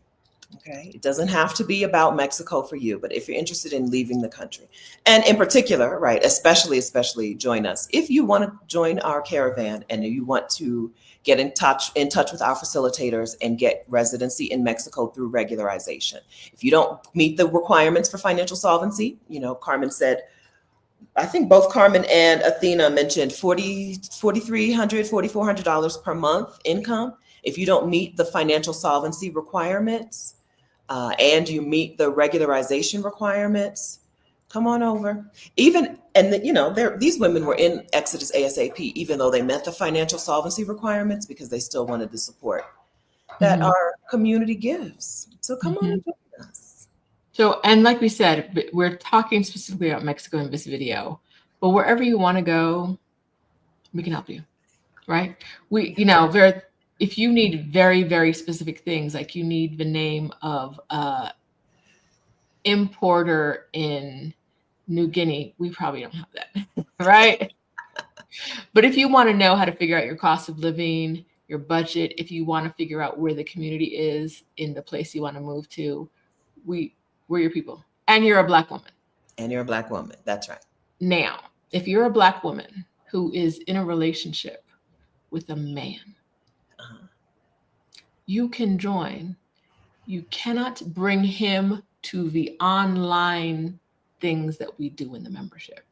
okay, it doesn't have to be about Mexico for you, but if you're interested in leaving the country, and in particular, right, especially join us. If you want to join our caravan and you want to get in touch with our facilitators and get residency in Mexico through regularization. If you don't meet the requirements for financial solvency, Carmen said, I think both Carmen and Athena mentioned $4,300, $4,400 per month income. If you don't meet the financial solvency requirements and you meet the regularization requirements, Come on over. Even, and you know, these women were in Exodus ASAP, even though they met the financial solvency requirements, because they still wanted the support that our community gives. So come on and join us. So, and like we said, we're talking specifically about Mexico in this video, but wherever you want to go, we can help you, right? We, you know, if you need very, very specific things, like you need the name of importer in New Guinea, we probably don't have that, right? But if you want to know how to figure out your cost of living, your budget, if you want to figure out where the community is in the place you want to move to, we're your people. And you're a Black woman. And you're a Black woman. That's right. Now, if you're a Black woman who is in a relationship with a man, you can join. You cannot bring him to the online things that we do in the membership.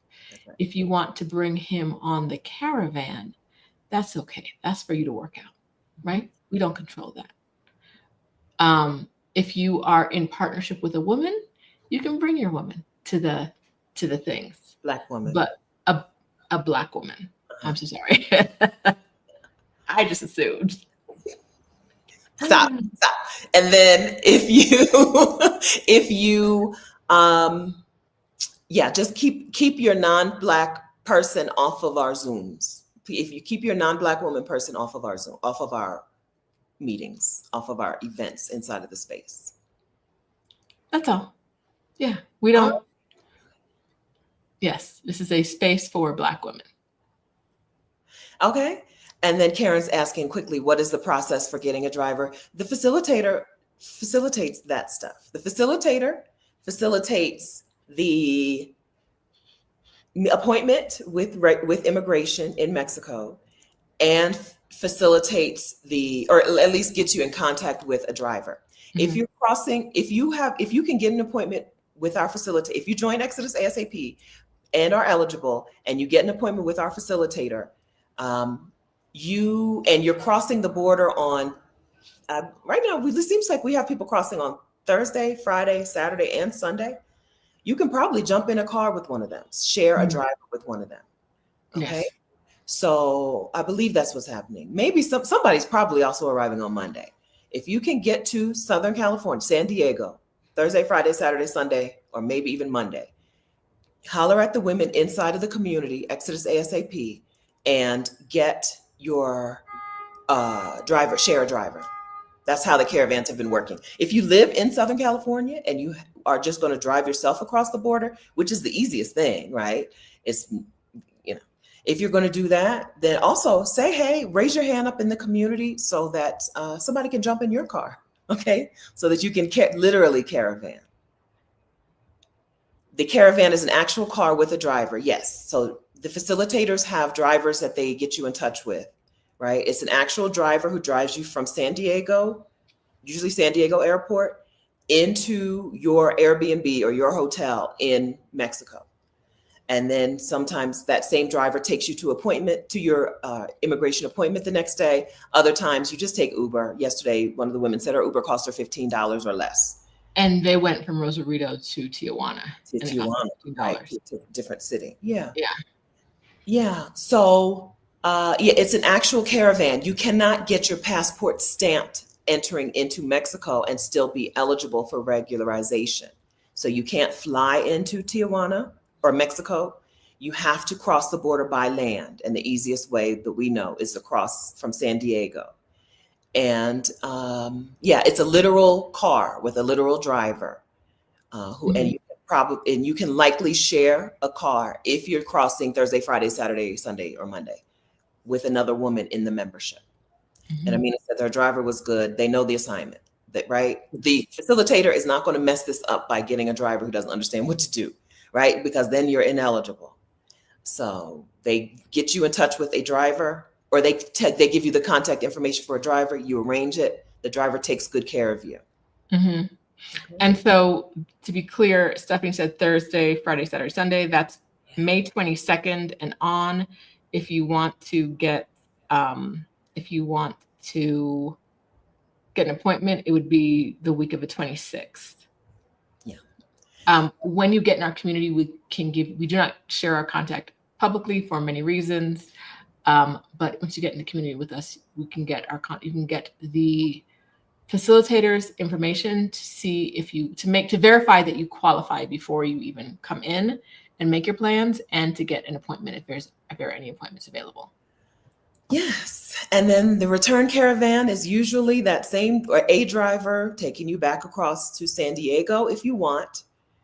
Right. If you want to bring him on the Caravan, that's okay. That's for you to work out, right? We don't control that. If you are in partnership with a woman, you can bring your woman to the things. Black woman. But a Black woman. I'm so sorry. I just assumed. Stop. And then if you just keep your non-Black person off of our Zooms. If you keep your non-Black woman person off of our Zoom, off of our meetings, off of our events inside of the space. That's all. Yeah, we don't. Yes, this is a space for Black women. Okay. And then Karen's asking quickly, what is the process for getting a driver? The facilitator facilitates that stuff. The facilitator facilitates the appointment with immigration in Mexico, and facilitates or at least gets you in contact with a driver. Mm-hmm. If you're crossing, if you can get an appointment with our facilitator, if you join Exodus ASAP and are eligible, and you get an appointment with our facilitator, you're crossing the border on right now. It seems like we have people crossing on Thursday, Friday, Saturday, and Sunday. You can probably jump in a car with one of them, share a driver with one of them. Okay. Yes. So I believe that's what's happening. Maybe somebody's probably also arriving on Monday. If you can get to Southern California, San Diego, Thursday, Friday, Saturday, Sunday, or maybe even Monday, holler at the women inside of the community, Exodus ASAP, and get your driver, share a driver. That's how the caravans have been working. If you live in Southern California and you are just going to drive yourself across the border, which is the easiest thing, right? It's, if you're going to do that, then also say, hey, raise your hand up in the community so that somebody can jump in your car, okay? So that you can literally caravan. The Caravan is an actual car with a driver, yes. So the facilitators have drivers that they get you in touch with, right? It's an actual driver who drives you from San Diego, usually San Diego Airport, into your Airbnb or your hotel in Mexico. And then sometimes that same driver takes you to your immigration appointment the next day. Other times you just take Uber. Yesterday, one of the women said her Uber cost her $15 or less. And they went from Rosarito to Tijuana. Right, to a different city. Yeah. Yeah. Yeah. So, it's an actual caravan. You cannot get your passport stamped entering into Mexico and still be eligible for regularization. So you can't fly into Tijuana or Mexico. You have to cross the border by land. And the easiest way that we know is to cross from San Diego. And it's a literal car with a literal driver and you can likely share a car if you're crossing Thursday, Friday, Saturday, Sunday, or Monday with another woman in the membership. Mm-hmm. And Amina said their driver was good. They know the assignment, right? The facilitator is not going to mess this up by getting a driver who doesn't understand what to do, right? Because then you're ineligible. So they get you in touch with a driver, or they give you the contact information for a driver. You arrange it. The driver takes good care of you. Mm-hmm. Okay. And so to be clear, Stephanie said Thursday, Friday, Saturday, Sunday. That's May 22nd and on. If you want to get an appointment, it would be the week of the 26th. Yeah. When you get in our community, we do not share our contact publicly for many reasons. But once you get in the community with us, you can get the facilitators information to see to verify that you qualify before you even come in and make your plans, and to get an appointment if there are any appointments available. Yes. And then the return caravan is usually that same or a driver taking you back across to San Diego if you want,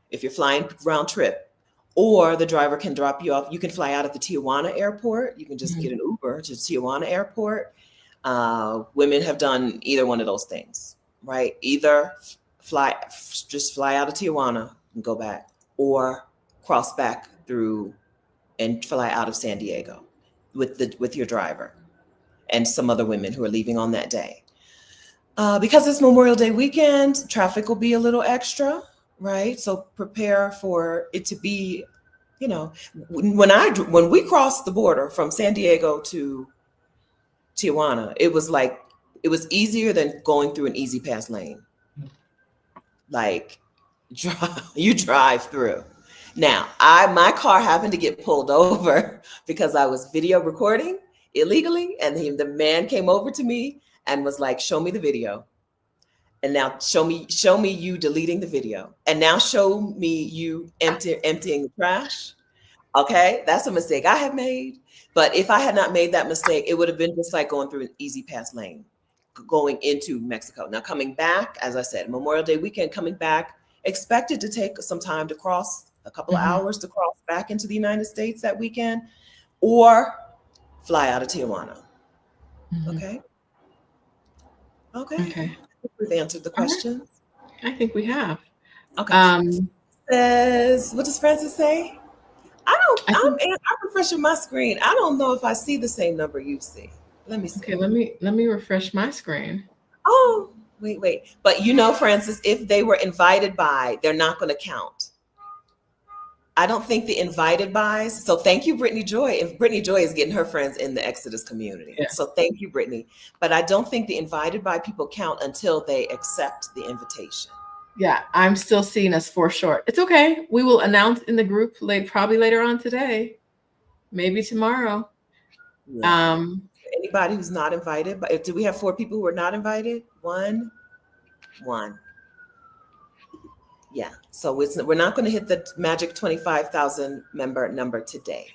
if you're flying round trip, or the driver can drop you off. You can fly out at the Tijuana airport. You can just get an Uber to Tijuana airport. Women have done either one of those things, right? Either just fly out of Tijuana and go back, or cross back through and fly out of San Diego with your driver and some other women who are leaving on that day. Because it's Memorial Day weekend, traffic will be a little extra, right? So prepare for it to be, when we crossed the border from San Diego to Tijuana, it was easier than going through an easy pass lane. Like you drive through. Now, my car happened to get pulled over because I was video recording illegally, and the man came over to me and was like, "Show me the video." And now show me you deleting the video. And now show me you emptying the trash. Okay, that's a mistake I have made. But if I had not made that mistake, it would have been just like going through an easy pass lane, going into Mexico. Now coming back, as I said, Memorial Day weekend, coming back, expected to take some time to cross, a couple of hours to cross back into the United States that weekend, or fly out of Tijuana. Okay. We've answered the question. I think we have. Okay. What does Francis say? I'm refreshing my screen. I don't know if I see the same number you see. Let me see. Okay, let me refresh my screen. Oh, wait. But Francis, if they were invited by, they're not going to count. I don't think the invited bys. So thank you, Brittany Joy. If Brittany Joy is getting her friends in the Exodus community. Yeah. So thank you, Brittany. But I don't think the invited by people count until they accept the invitation. Yeah, I'm still seeing us 4 short. It's okay. We will announce in the group probably later on today, maybe tomorrow. Yeah. Anybody who's not invited, but do we have 4 people who are not invited? One. Yeah, so we're not going to hit the magic 25,000 member number today,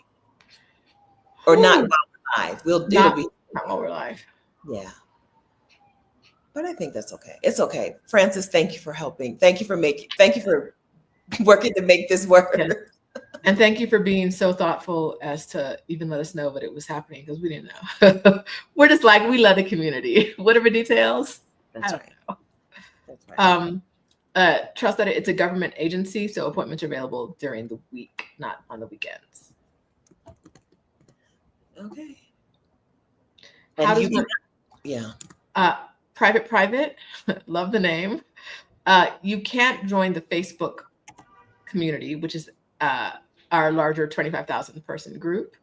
or not live. It'll be not while we're live. Yeah, but I think that's okay. It's okay. Francis, thank you for helping. Thank you for working to make this work. Yes. And thank you for being so thoughtful as to even let us know that it was happening, because we didn't know. We're just like, we love the community. Whatever details. That's right. That's right. Trust that it's a government agency, so appointments are available during the week, not on the weekends. Okay. Private, love the name. You can't join the Facebook community, which is our larger 25,000 person group,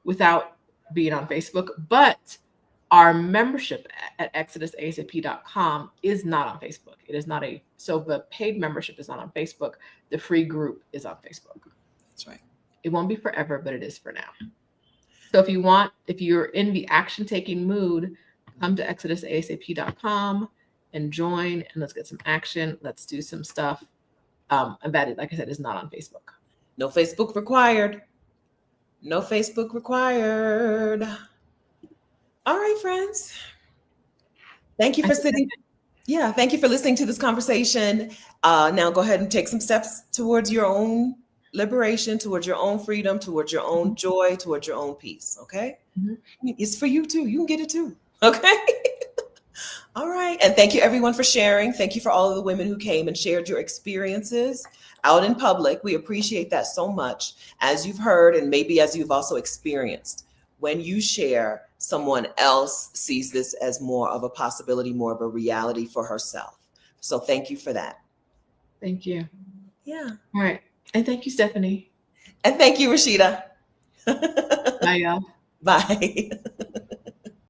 without being on Facebook, but our membership at exodusasap.com is not on Facebook. It is not so the paid membership is not on Facebook. The free group is on Facebook. That's right. It won't be forever, but it is for now. So if you're in the action-taking mood, come to exodusasap.com and join, and let's get some action. Let's do some stuff. And that, like I said, is not on Facebook. No Facebook required. No Facebook required. All right, friends. Thank you for sitting. Yeah, thank you for listening to this conversation. Now go ahead and take some steps towards your own liberation, towards your own freedom, towards your own joy, towards your own peace. Okay? It's for you too. You can get it too. Okay? All right. And thank you everyone for sharing. Thank you for all of the women who came and shared your experiences out in public. We appreciate that so much. As you've heard, and maybe as you've also experienced, when you share, someone else sees this as more of a possibility, more of a reality for herself. So thank you for that. Thank you. Yeah. All right. And thank you, Stephanie. And thank you, Rashida. Bye, y'all. Bye.